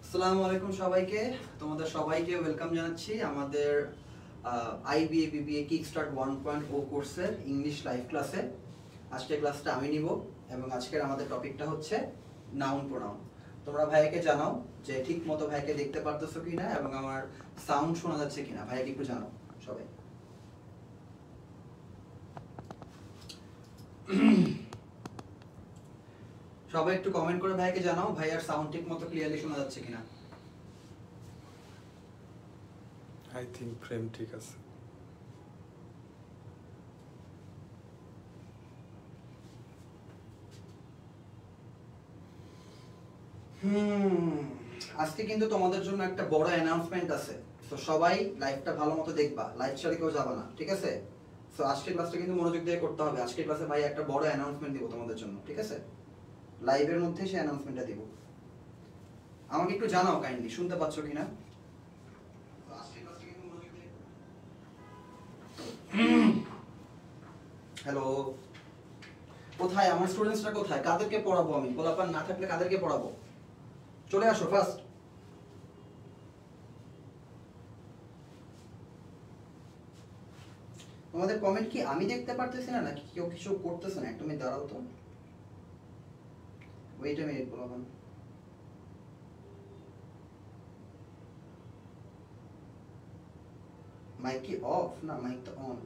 আসসালামু আলাইকুম সবাইকে, তোমাদের সবাইকে ওয়েলকাম জানাচ্ছি আমাদের আইবিএ বিবিএ কিকস্টার্ট 1.0 কোর্সের ইংলিশ লাইভ ক্লাসে। আজকের ক্লাসটা আমি নিব এবং আজকের আমাদের টপিকটা হচ্ছে নাউন প্রোনাউন। তোমরা ভাইয়াকে জানাও যে ঠিক মতো ভাইকে দেখতে পারতেছো কিনা এবং আমার সাউন্ড শোনা যাচ্ছে কিনা, ভাইয়াকে একটু জানাও সবাই। সবাই একটু কমেন্ট করে ভাইকে জানাও ভাইয়ার সাউন্ড ঠিক মতো ক্লিয়ারলি শোনা যাচ্ছে কিনা। আই থিংক ফ্রেম ঠিক আছে। আজকে কিন্তু তোমাদের জন্য একটা বড় অ্যানাউন্সমেন্ট আছে, তো সবাই লাইভটা ভালো মতো দেখবা, লাইভ ছেড়ে কেউ যাবে না, ঠিক আছে? তো আজকের ক্লাসটা কিন্তু মনোযোগ দিয়ে করতে হবে। আজকের ক্লাসে ভাই একটা বড় অ্যানাউন্সমেন্ট দিব তোমাদের জন্য, ঠিক আছে? লাইভের মধ্যে সেই অ্যানাউন্সমেন্টটা দিব। আমাকে একটু জানাও কাইন্ডলি শুনতে পাচ্ছ কিনা। হ্যালো, কোথায় আমার স্টুডেন্টসরা? কোথায়? কাদেরকে পড়াবো আমি? পোলাপান না থাকলে কাদেরকে পড়াবো? চলে আসো ফার্স্ট। তোমাদের কমেন্ট কি আমি দেখতে পারতেছি না নাকি কেউ কিছু করতেছে না? একটু মিনিট দাঁড়াও তো, ওয়েট আ মিনিট পোলাপান। মাইক কি অফ? না, মাইক তো অন।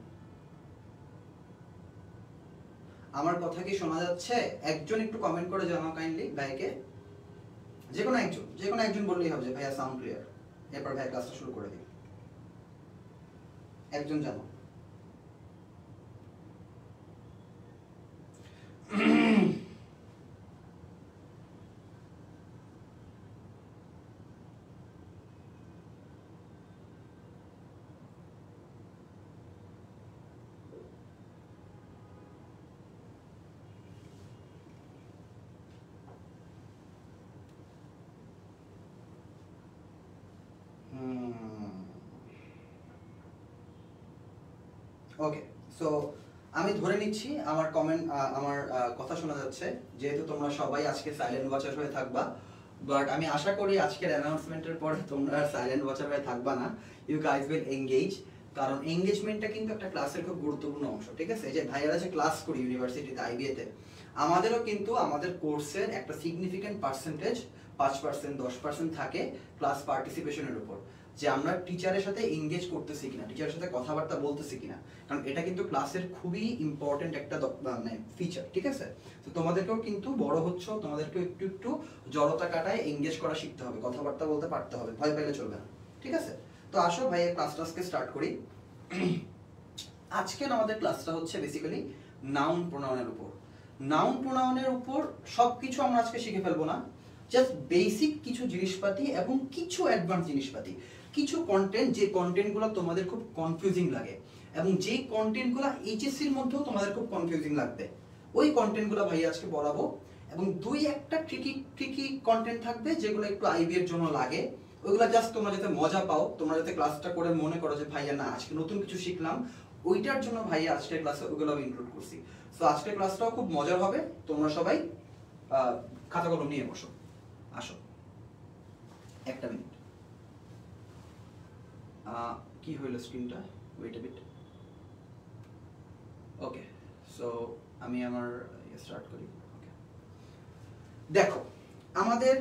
আমার কথা কি শোনা যাচ্ছে? একজন একটু কমেন্ট করে জানাও কাইন্ডলি ভাইকে, যে কোনো একজন বললেই হবে যে ভাইয়া সাউন্ড ক্লিয়ার, এরপর ভাই ক্লাসটা শুরু করে দিই। একজন জানো। ওকে, সো আমি ধরে নিচ্ছি আমার কমেন্ট, আমার কথা শোনা যাচ্ছে, যেহেতু তোমরা সবাই আজকে সাইলেন্ট ওয়াচার হয়ে থাকবা। বাট আমি আশা করি আজকের অ্যানাউন্সমেন্টের পরে তোমরা সাইলেন্ট ওয়াচার হয়ে থাকবা না, ইউ গাইজ উইল এঙ্গেজ। কারণ এঙ্গেজমেন্টটা কিন্তু একটা ক্লাসের খুব গুরুত্বপূর্ণ অংশ, ঠিক আছে? এই যে ভাইয়ারা যে ক্লাস করি ইউনিভার্সিটিতে আইবিএতে, আমাদেরও কিন্তু আমাদের কোর্সের একটা সিগনিফিক্যান্ট পার্সেন্টেজ 5%, 10% থাকে ক্লাস পার্টিসিপেশনের উপর, যে আমরা টিচারের সাথে এঙ্গেজ করতেছি কিনা, টিচারের সাথে কথাবার্তা বলতেছি কিনা। কারণ এটা কিন্তু ক্লাসের খুবই ইম্পর্টেন্ট একটা মানে ফিচার, ঠিক আছে? তো তোমাদেরকেও কিন্তু বড় হচ্ছ, তোমাদেরকেও একটু একটু জড়তা কাটায় এঙ্গেজ করা শিখতে হবে, কথাবার্তা বলতে পারতে হবে, ভয় পেলে চলবে না, ঠিক আছে? তো আসো ভাই ক্লাসটাকে স্টার্ট করি। আজকের আমাদের ক্লাসটা হচ্ছে বেসিক্যালি নাউন প্রোনাউনের উপর। নাউন প্রোনাউনের উপর সবকিছু আমরা আজকে শিখে ফেলবো না, জাস্ট বেসিক কিছু জিনিসপাতি এবং কিছু অ্যাডভান্স জিনিসপাতি, কিছু কন্টেন্ট, যে কন্টেন্টগুলো তোমাদের খুব কনফিউজিং লাগে এবং যে কন্টেন্টগুলো এইচএসসির মধ্যেও তোমাদের খুব কনফিউজিং লাগবে, ওই কন্টেন্টগুলো ভাই আজকে পড়াবো। এবং দুই একটা ট্রিকি কন্টেন্ট থাকবে যেগুলো একটু আইবি এর জন্য লাগে, ওইগুলো জাস্ট তোমরা যাতে মজা পাও, তোমরা যাতে ক্লাসটা করে মনে করো যে ভাইয়া না আজকে নতুন কিছু শিখলাম, ওইটার জন্য ভাইয়া আজকের ক্লাসে ওইগুলো ইনক্লুড করছি। সো আজকের ক্লাসটাও খুব মজার হবে, তোমরা সবাই খাতা কলম নিয়ে বসো। আসো, একটা মিনিট। কি হইল স্ক্রিনটা? Wait a bit. Okay, so আমি আমার স্টার্ট করি। ওকে, দেখো আমাদের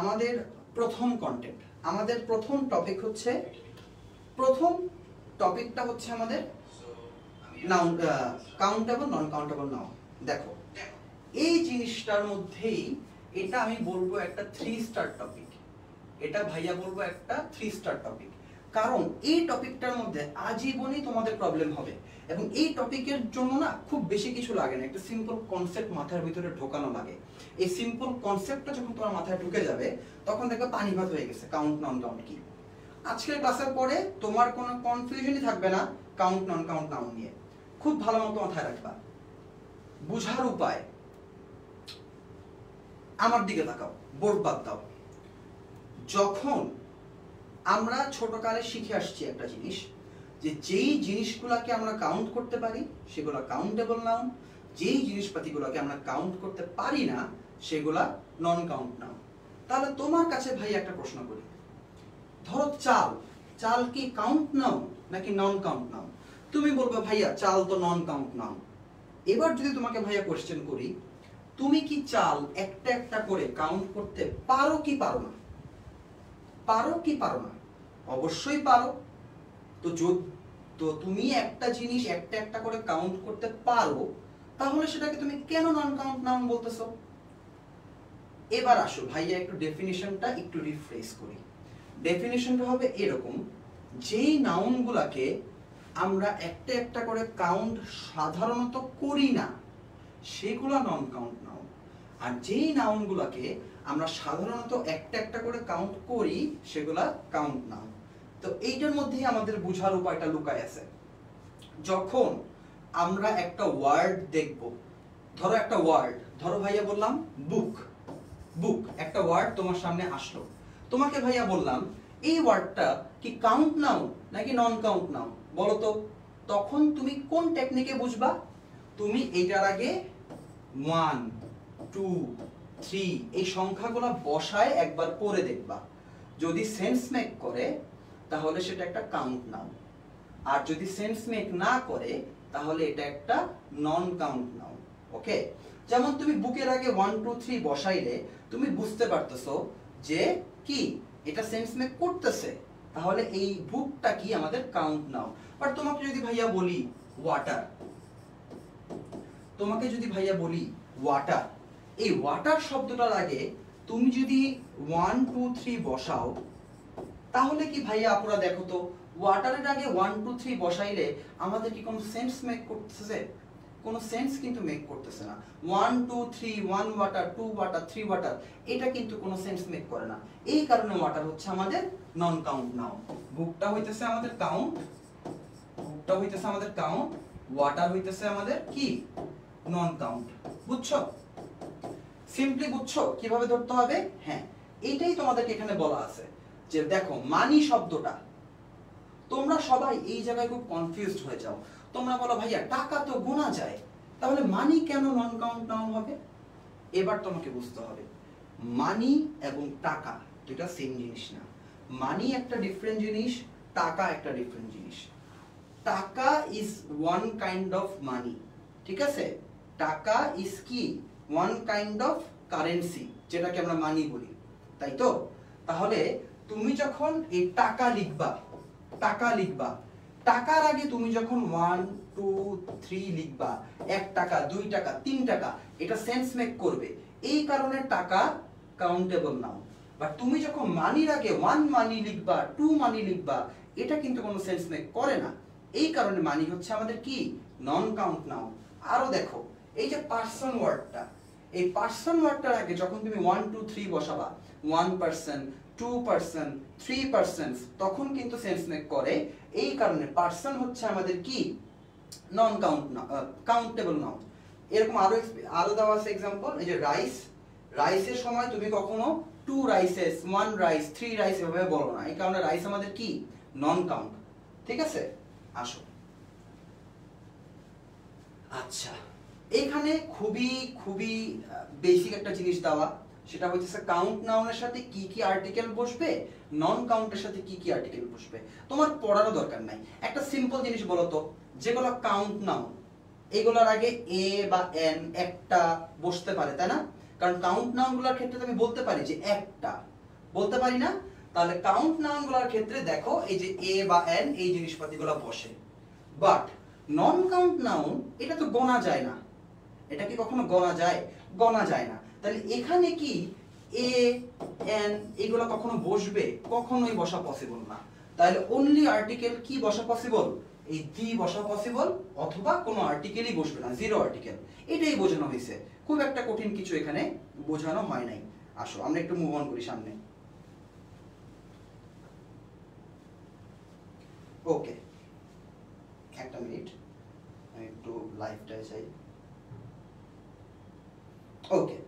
আমাদের প্রথম কন্টেন্ট, আমাদের প্রথম টপিক হচ্ছে, প্রথম টপিকটা হচ্ছে আমাদের noun, countable non countable noun. দেখো এই জিনিসটার মধ্যেই এটা আমি বলবো একটা 3 স্টার টপিক, এটা ভাইয়া বলবো একটা 3 স্টার টপিক। কারণ এই টপিকটার মধ্যে আজীবনই তোমাদের প্রবলেম হবে এবং এই টপিকের জন্য না খুব বেশি কিছু লাগে না, একটা সিম্পল কনসেপ্ট মাথার ভিতরে ঢোকানো লাগে। এই সিম্পল কনসেপ্টটা যখন তোমার মাথায় ঢুকে যাবে তখন দেখবে পানি ভাত হয়ে গেছে কাউন্ট নন কাউন্ট কি। আজকের ক্লাসের পরে তোমার কোনো কনফিউশনই থাকবে না কাউন্ট নন কাউন্ট নাউন নিয়ে, খুব ভালো মতো মাথায় রাখবা। বুঝার উপায়, আমার দিকে তাকাও, বোর্ড বাদ দাও। যখন আমরা ছোটকালে শিখে আসছি একটা জিনিস, যে যেই জিনিসগুলোকে আমরা কাউন্ট করতে পারি সেগুলো কাউন্টেবল নাউন, যেই জিনিসপাতিগুলোকে আমরা কাউন্ট করতে পারি না সেগুলা নন কাউন্ট নাউন। তাহলে তোমার কাছে ভাই একটা প্রশ্ন করি, ধরো চাল, চাল কি কাউন্ট নাউন নাকি নন কাউন্ট নাউন? তুমি বলবে ভাইয়া চাল তো নন কাউন্ট নাউন। এবার যদি তোমাকে ভাইয়া কোশ্চেন করি, তুমি কি চাল একটা একটা করে কাউন্ট করতে পারো কি পারো না? পারো কি পারো না? অবশ্যই পারো। তো তুমি একটা জিনিস একটা একটা করে কাউন্ট করতে পারো, তাহলে সেটাকে তুমি কেন নন কাউন্ট নাউন বলতেছো? এবার আসো ভাইয়া একটু ডেফিনিশনটা একটু রিফ্রেশ করি। ডেফিনিশনটা হবে এরকম, যেই নাউনগুলোকে আমরা একটা একটা করে কাউন্ট সাধারণত করি না সেগুলো নন কাউন্ট নাউন, আর যেই নাউনগুলোকে আমরা সাধারণত একটা একটা করে কাউন্ট করি সেগুলা কাউন্ট নাউন। তো এইটার মধ্যেই আমাদের বোঝার উপায়টা লুকায় আছে। যখন আমরা একটা ওয়ার্ড দেখব, ধরো একটা ওয়ার্ড, ধরো ভাইয়া বললাম বুক, বুক একটা ওয়ার্ড তোমার সামনে আসলো, তোমাকে ভাইয়া বললাম এই ওয়ার্ডটা কি কাউন্ট নাউন নাকি নন কাউন্ট নাউন বলো তো? তখন তুমি কোন টেকনিকে বুঝবা? তুমি এইটার আগে 1 2 3 এই সংখ্যাগুলো বসায় একবার পড়ে দেখবা, যদি সেন্স মেক করে তাহলে সেটা একটা কাউন্ট নাউন, আর যদি সেন্স মেক না করে তাহলে এটা একটা নন কাউন্ট নাউন। ওকে, যেমন তুমি বুকের আগে 1 2 3 বসাইলে তুমি বুঝতে পারতেছো যে কি এটা সেন্স মেক করতেছে, তাহলে এই বুকটা কি আমাদের কাউন্ট নাউন। বাট তোমাকে যদি ভাইয়া বলি ওয়াটার, তোমাকে যদি ভাইয়া বলি ওয়াটার, এই ওয়াটার শব্দটার আগে তুমি যদি 1 2 3 বসাও, তাহলে কি ভাইয়া আপুরা দেখো তো ওয়াটারের আগে 1 2 3 বসাইলে আমাদের কি কোনো সেন্স মেক করতেছে? কোনো সেন্স কিন্তু মেক করতেছে না। 1 2 3 1 ওয়াটার 2 ওয়াটার 3 ওয়াটার, এটা কিন্তু কোনো সেন্স মেক করে না। এই কারণে ওয়াটার হচ্ছে আমাদের নন কাউন্ট নাউন। বুকটা হইতেছে আমাদের কাউন্ট, বুকটা হইতেছে আমাদের কাউন্ট, ওয়াটার হইতেছে আমাদের কি নন কাউন্ট। বুঝছো? সিম্পলি বুঝছো কিভাবে ধরতে হবে? হ্যাঁ, এইটাই তোমাদেরকে এখানে বলা আছে যে দেখো মানি শব্দটা, তোমরা সবাই এই জায়গায় খুব কনফিউজড হয়ে যাও। তোমরা বলো ভাইয়া টাকা তো গোনা যায়, তাহলে মানি কেন নন কাউন্ট নাউন হবে? এবার তোমাকে বুঝতে হবে মানি এবং টাকা দুটো সেম জিনিস না। মানি একটা ডিফারেন্ট জিনিস, টাকা একটা ডিফারেন্ট জিনিস। টাকা is one kind of money, ঠিক আছে? টাকা ইজ কি ওয়ান কাইন্ড অফ কারেন্সি, যেটাকে আমরা মানি বলি, তাই তো? তাহলে তুমি যখন এই টাকা লিখবা, টাকা লিখবা, টাকার আগে তুমি যখন 1 2 3 লিখবা, 1 টাকা 2 টাকা 3 টাকা, এটা সেন্স মেক করবে, এই কারণে টাকা কাউন্টেবল নাও। বাট তুমি যখন মানির আগে 1 মানি লিখবা 2 মানি লিখবা, এটা কিন্তু কোনো সেন্স মেক করে না। এই কারণে মানি হচ্ছে আমাদের কি নন কাউন্ট নাও। আরো দেখো এই যে পারসন ওয়ার্ডটা, এই পারসন ওয়ার্ডটার আগে যখন তুমি 1 2 3 বসাবা, 1% 2% 3%, তখন কিন্তু সেন্স মেক করে। এই কারণে পারসন হচ্ছে আমাদের কি নন কাউন্ট কাউন্টেবল নাউন। এরকম আরো দেওয়া আছে एग्जांपल, এই যে রাইস, রাইসের সময় তুমি কখনো 2 রাইসেস 1 রাইস 3 রাইস এভাবে বলো না, এই কারণে রাইস আমাদের কি নন কাউন্ট। ঠিক আছে, আসো। আচ্ছা, এখানে খুবই খুবই বেসিক একটা জিনিস দেওয়া, সেটা হচ্ছে কাউন্ট নাউনের সাথে কি কি আর্টিকেল বসবে, নন কাউন্টের সাথে কি কি আর্টিকেল বসবে, তোমার পড়ারও দরকার নাই। একটা সিম্পল জিনিস বলো তো, যেগুলো কাউন্ট নাউন এগুলোর আগে এ বা এন একটা বসতে পারে, তাই না? কারণ কাউন্ট নাউনগুলোর ক্ষেত্রে আমি বলতে পারি যে একটা, বলতে পারি না? তাহলে কাউন্ট নাউনগুলোর ক্ষেত্রে দেখো এই যে এ বা এন এই জিনিসপাতিগুলো বসে। বাট নন কাউন্ট নাউন এটা তো গোনা যায় না, এটা কি কখনো গোনা যায়? গোনা যায় না। তাহলে এখানে কি এ এন এগুলো কখনো বসবে? কখনোই বসা পসিবল না। তাহলে অনলি আর্টিকেল কি বসা পসিবল? এই দি বসা পসিবল, অথবা কোনো আর্টিকেলই বসবে না, জিরো আর্টিকেল। এটাই বোঝানো হয়েছে, খুব একটা কঠিন কিছু এখানে বোঝানো হয় নাই। আসো আমরা একটু মুভ অন করি সামনে। ওকে, একটা মিনিট, আমি একটু লাইভটায় চাই। ওকে,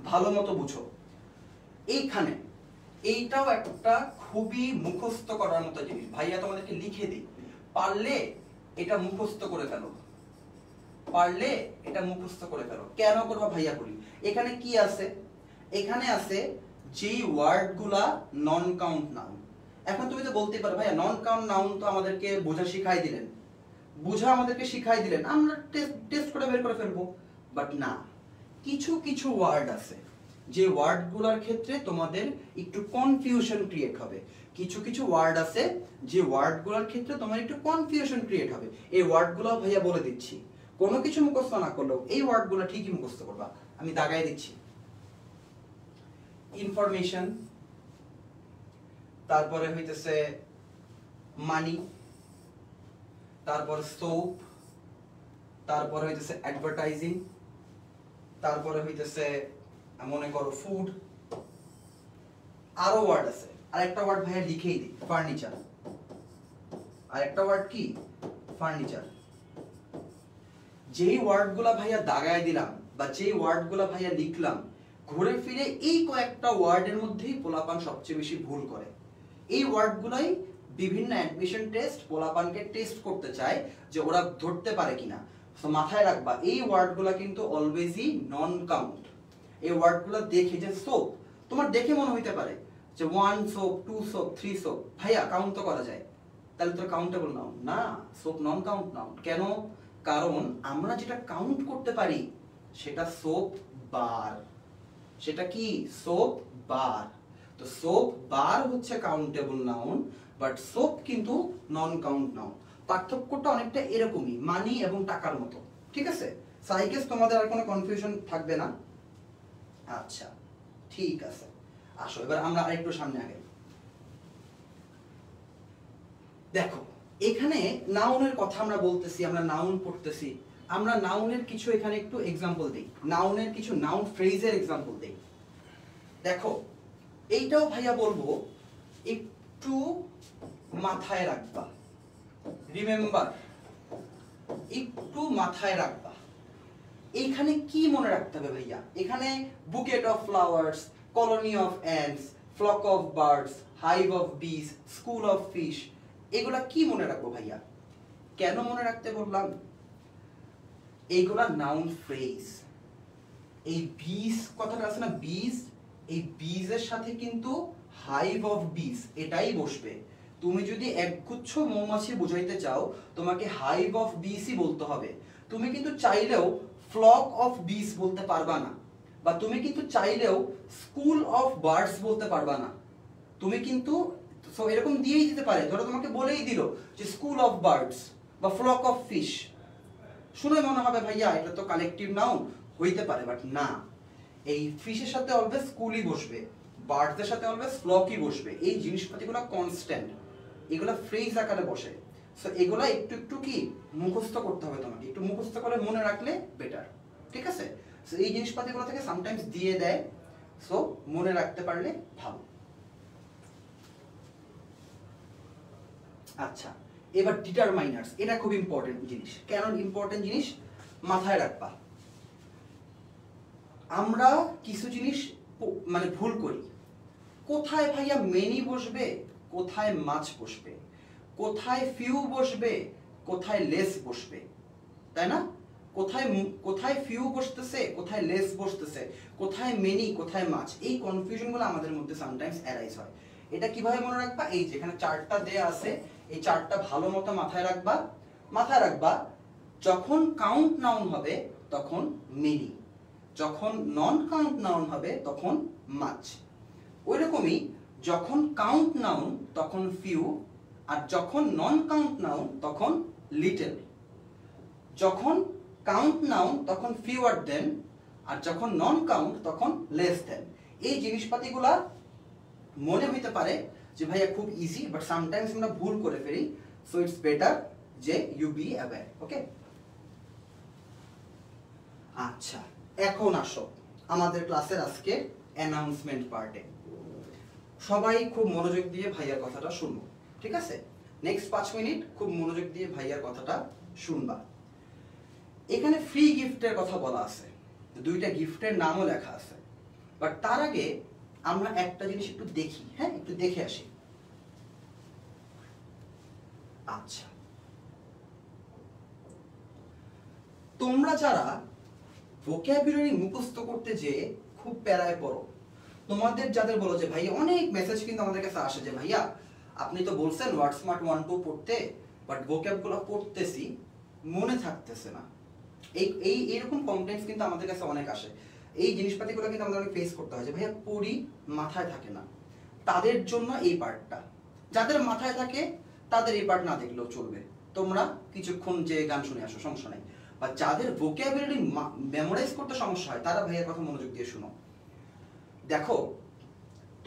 ভালো মতো বুঝো। এইখানে এইটাও একটা খুবই মুখস্থ করার মতো জিনিস, ভাইয়া তোমাদেরকে লিখে দিই, পারলে এটা মুখস্থ করে ফেলো, পারলে এটা মুখস্থ করে ফেলো। কেন করবা ভাইয়া বলি, এখানে কি আছে? এখানে আছে যেই ওয়ার্ডগুলা নন কাউন্ট নাউন। এখন তুমি তো বলতে পারো ভাইয়া নন কাউন্ট নাউন তো আমাদেরকে বোঝা শিখাই দিলেন, আমাদেরকে শিখাই দিলেন, আমরা টেস্ট করে বের করে ফেলবো। বাট না, কিছু কিছু ওয়ার্ড আছে যে ওয়ার্ডগুলোর ক্ষেত্রে তোমাদের একটু কনফিউশন ক্রিয়েট হবে। কিছু কিছু ওয়ার্ড আছে যে ওয়ার্ডগুলোর ক্ষেত্রে তোমার একটু কনফিউশন ক্রিয়েট হবে। এই ওয়ার্ডগুলো ভাইয়া বলে দিচ্ছি, কোনো কিছু মুখস্থ না করলেও এই ওয়ার্ডগুলো ঠিকই মুখস্থ করবা। আমি দাগাই দিচ্ছি। ইনফরমেশন, তারপরে হইতেছে মানি, তারপরে সোপ, তারপরে হইতেছে অ্যাডভার্টাইজিং, তারপরে হইতেছে মনে করো ফুড, আরো ওয়ার্ড আছে। আর একটা ওয়ার্ড ভাইয়া লিখেই দিই, ফার্নিচার। আর একটা ওয়ার্ড কি? ফার্নিচার। যেই ওয়ার্ডগুলা ভাইয়া দাগায় দিলাম বা যেই ওয়ার্ডগুলা ভাইয়া লিখলাম, ঘুরে ফিরে এই কয়েকটা ওয়ার্ডের মধ্যেই পোলাপান সবচেয়ে বেশি ভুল করে। এই ওয়ার্ডগুলাই বিভিন্ন অ্যাডমিশন টেস্ট পোলাপানকে টেস্ট করতে চায় যে ওরা ধরতে পারে কিনা। তো মাথায় রাখবা এই ওয়ার্ডগুলা কিন্তু অলওয়েজই নন কাউন্ট। এই ওয়ার্ডগুলো দেখে, যে সোপ, তোমার দেখে মনে হইতে পারে যে 1 সোপ, 2 সোপ, 3 সোপ, ভাইয়া কাউন্ট তো করা যায়, তাহলে তো কাউন্টেবল নাউন না, সোপ নন কাউন্ট নাউন। কেন? কারণ আমরা যেটা কাউন্ট করতে পারি সেটা সোপ বার। সেটা কি? Soap bar. তো সোপ বার হচ্ছে কাউন্টেবল নাউন, বাট সোপ কিন্তু নন কাউন্ট নাউন। পার্থক্যটা অনেকটা এরকমই, মানি এবং টাকার মতো। ঠিক আছে? সো আই গেস তোমাদের আর কোনো কনফিউশন থাকবে না। আচ্ছা, ঠিক আছে, আসো এবার আমরা আরেকটু সামনে আগাই। দেখো, এখানে নাউনের কথা আমরা বলতেছি, আমরা নাউন পড়তেছি, আমরা নাউনের কিছু এখানে একটু এক্সাম্পল দিই, নাউনের কিছু নাউন ফ্রেজের এক্সাম্পল দিই। দেখো, এইটাও ভাইয়া বলবো একটু মাথায় রাখবা, রিমেম্বার, একটু মাথায় রাখবা। এইখানে কি মনে রাখতে হবে ভাইয়া? এখানে bouquet of flowers, colony of ants, flock of birds, hive of bees, school of fish, এগুলা কি মনে রাখবো ভাইয়া? কেন মনে রাখতে বললাম? এইগুলা নাউন ফ্রেজ। এই বিস কথাটা আছে না, বিস, এই বিজের সাথে কিন্তু হাইভ অফ বিস এটাই বসবে। তুমি যদি একগুচ্ছ মৌমাছি বুঝাইতে চাও, তোমাকে হাইভ অফ বিসই বলতে হবে। তুমি কিন্তু চাইলেও ফ্লক অফ বিস বলতে পারবা না, বা তুমি কিন্তু চাইলেও স্কুল অফ বার্ডস বলতে পারবা না। তুমি কিন্তু এরকম দিয়েই দিতে পারে, ধরো তোমাকে বলেই দিল যে স্কুল অফ বার্ডস বা ফ্লক অফ ফিশ, শুনে মনে হবে ভাইয়া এটা তো কালেকটিভ নাউন হইতে পারে, বাট না। এই ফিশের সাথে অলওয়েজ স্কুলই বসবে, বার্ডসের সাথে অলওয়েজ ফ্লকই বসবে। এই জিনিসপাতিগুলো কনস্ট্যান্ট, এগুলো ফ্রেজ আকারে বসে। সো এগুলা একটু একটু কি মুখস্থ করতে হবে তোমাকে, একটু মুখস্থ করে মনে রাখলে বেটার। ঠিক আছে? সো এই জিনিসপাতিগুলো থেকে সামটাইমস দিয়ে দেয়, সো মনে রাখতে পারলে ভালো। আচ্ছা, এবার ডিটারমাইনার্স, এটা খুব ইম্পর্টেন্ট জিনিস। কেন ইম্পর্টেন্ট জিনিস? মাথায় রাখবা। আমরা কিছু জিনিস মানে ভুল করি। কোথায় ভাইয়া মেনি বসবে, কোথায় মাছ বসবে, কোথায় ফিউ বসবে, কোথায় লেস বসবে, তাই না? কোথায় ফিউ বসতেছে, কোথায় লেস বসতেছে, কোথায় মেনি, কোথায় মাছ, এই কনফিউশনগুলো আমাদের মধ্যে সামটাইমস অ্যারাইজ হয়। এটা কিভাবে মনে রাখবা? এই যেখানে চার্টটা দেয়া আছে, এই চার্টটা ভালো মতো মাথায় রাখবা। মাথায় রাখবা, যখন কাউন্ট নাউন হবে তখন মেনি, যখন নন কাউন্ট নাউন হবে তখন মাছ। ওইরকমই যখন কাউন্ট নাউন তখন ফিউ, আর যখন নন কাউন্ট নাউন তখন লিটল। যখন কাউন্ট নাউন তখন ফিউয়ার দেন, আর যখন নন কাউন্ট তখন লেস দেন। এই জিনিসপাতিগুলা মনে হইতে পারে যে ভাইয়া খুব ইজি, বাট সামটাইমস আমরা ভুল করে ফেলি। সো ইটস বেটার যে ইউ বি অ্যাওয়্যার। ওকে, আচ্ছা, এখন আসো আমাদের ক্লাসের আজকে অ্যানাউন্সমেন্ট পার্টে। সবাই খুব মনোযোগ দিয়ে ভাইয়ার কথাটা শুনবো, ঠিক আছে? নেক্সট 5 মিনিট খুব মনোযোগ দিয়ে ভাইয়ার কথাটা শুনবা। এখানে ফ্রি গিফটের কথা বলা আছে, 2টা গিফটের নামও লেখা আছে, বাট তার আগে আমরা একটা জিনিস একটু দেখি, হ্যাঁ, একটু দেখে আসি। আচ্ছা, তোমরা যারা ভোক্যাবুলারি মুখস্থ করতে যে খুব প্যারায় পড়ো, তোমাদের যাদের বলো যে ভাই অনেক মেসেজ কিন্তু আমাদের কাছে আসে যে ভাইয়া আপনি তো বলছেন ওয়ার্ড স্মার্ট 1 2 পড়তে, বাট ভোক্যাবগুলো পড়তেছি মনে থাকতেছে না। এই এরকম কমপ্লেইন্টস কিন্তু আমাদের কাছে অনেক আসে। এই জিনিসপাতিগুলো কিন্তু আমাদের অনেক ফেস করতে হয় যে ভাইয়া পড়ি মাথায় থাকে না। তাদের জন্য এই পার্টটা, যাদের মাথায় থাকে তাদের এই পার্ট না দেখলেও চলবে, তোমরা কিছুক্ষণ যে গান শুনে আসো সমস্যা নেই। বা যাদের ভোক্যাবুলারি মেমোরাইজ করতে সমস্যা হয় তারা ভাইয়ের কথা মনোযোগ দিয়ে শুনো। দেখো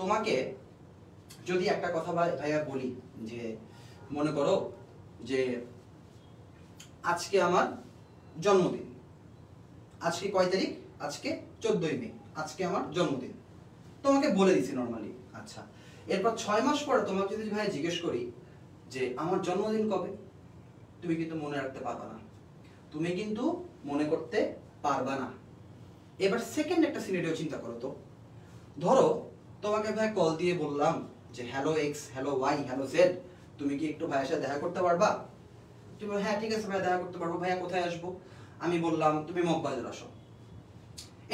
তোমাকে যদি একটা কথা ভাইয়া বলি যে মনে করো যে আজকে আমার জন্মদিন, আজকে কয় তারিখ, আজকে 14ই মে, আজকে আমার জন্মদিন, তোমাকে বলে দিছি নর্মালি। আচ্ছা, এরপর 6 মাস পরে তোমাকে যদি ভাই জিজ্ঞেস করি যে আমার জন্মদিন কবে, তুমি কিন্তু মনে রাখতে পারবা না, তুমি কিন্তু মনে করতে পারবা না। এবার সেকেন্ড একটা সিনারিও চিন্তা করো তো, ধরো তোমাকে ভাই কল দিয়ে বললাম যে hello x, hello y, hello z, তুমি কি একটু ভাইয়ের সাথে দেখা করতে পারবা? তুমি হ্যাঁ ঠিক আছে ভাইয়া দেখা করতে পারবো, ভাইয়া কোথায় আসবো? আমি বললাম তুমি মগবাজার আসো।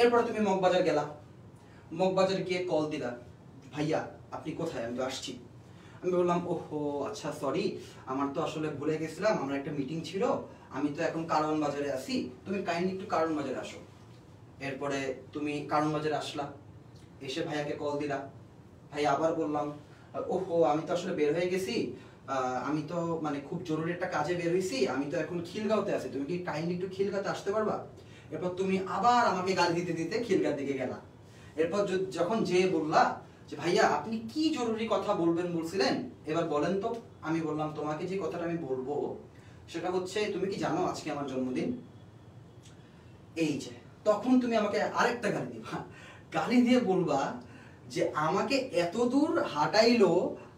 এরপরে তুমি মগবাজার গেলা, মগবাজার গিয়ে কল দিলা, ভাইয়া আপনি কোথায়? আমি তো আসছি। আমি বললাম ওহো আচ্ছা সরি, আমার তো আসলে ভুলে গেছিলাম, আমার একটা মিটিং ছিল, আমি তো এখন কারণ বাজারে আছি, তুমি কাইন্ডলি একটু কারণ বাজারে আসো। এরপরে তুমি কারণ বাজারে আসলা, এসে ভাইয়াকে কল দিলা, ভাই আবার বললাম ওহো আমি তো আসলে বের হয়ে গেছি, আমি তো মানে খুব জরুরি একটা কাজে বের হয়েছি, আমি তো এখন খিলগাঁওতে আছি, তুমি কি কাইন্ডলি একটু খিলগাঁওতে আসতে পারবা? এরপর তুমি আবার আমাকে গালি দিতে দিতে খিলগাঁর দিকে গেলা। এরপর যখন যে বললা যে ভাইয়া আপনি কি জরুরি কথা বলবেন বলছিলেন, এবার বলেন তো। আমি বললাম তোমাকে যে কথাটা আমি বলবো সেটা হচ্ছে তুমি কি জানো আজকে আমার জন্মদিন? এই যে তখন তুমি আমাকে আরেকটা গালি দিবা, গালি দিয়ে বলবা যে আমাকে এত দূর হাঁটাইলো,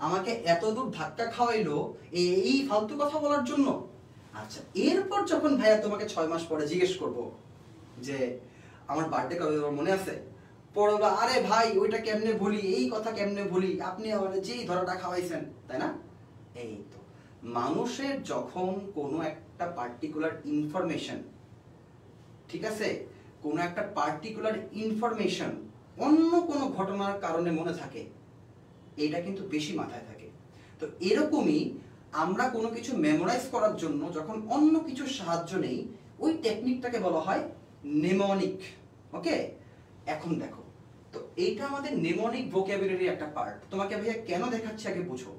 আমাকে এত দূর ধাক্কা খাওয়াইলো এই ফালতু কথা বলার জন্য। আচ্ছা, এরপর যখন ভাইয়া তোমাকে 6 মাস পরে জিজ্ঞেস করবো যে আমার বার্থডে কবে, তোমার মনে আছে? পড়বা আরে ভাই ওইটা কেমনে ভুলি, এই কথা কেমনে ভুলি, আপনি আমার যেই ধরাটা খাওয়াইছেন, তাই না? এই তো মানুষের যখন কোনো একটা পার্টিকুলার ইনফরমেশন, ঠিক আছে, কোনো একটা পার্টিকুলার ইনফরমেশন অন্য কোনো ঘটনার কারণে মনে থাকে, এটা কিন্তু বেশি মাথায় থাকে। তো এরকমই আমরা কোনো কিছু মেমোরাইজ করার জন্য যখন অন্য কিছুর সাহায্য নেই, ওই টেকনিকটাকে বলা হয় নেমনিক। ওকে, এখন দেখো তো এইটা আমাদের নেমনিক ভোক্যাবুলারি একটা পার্ট। তোমাকে ভাইয়া কেন দেখাচ্ছি আগে বুঝো।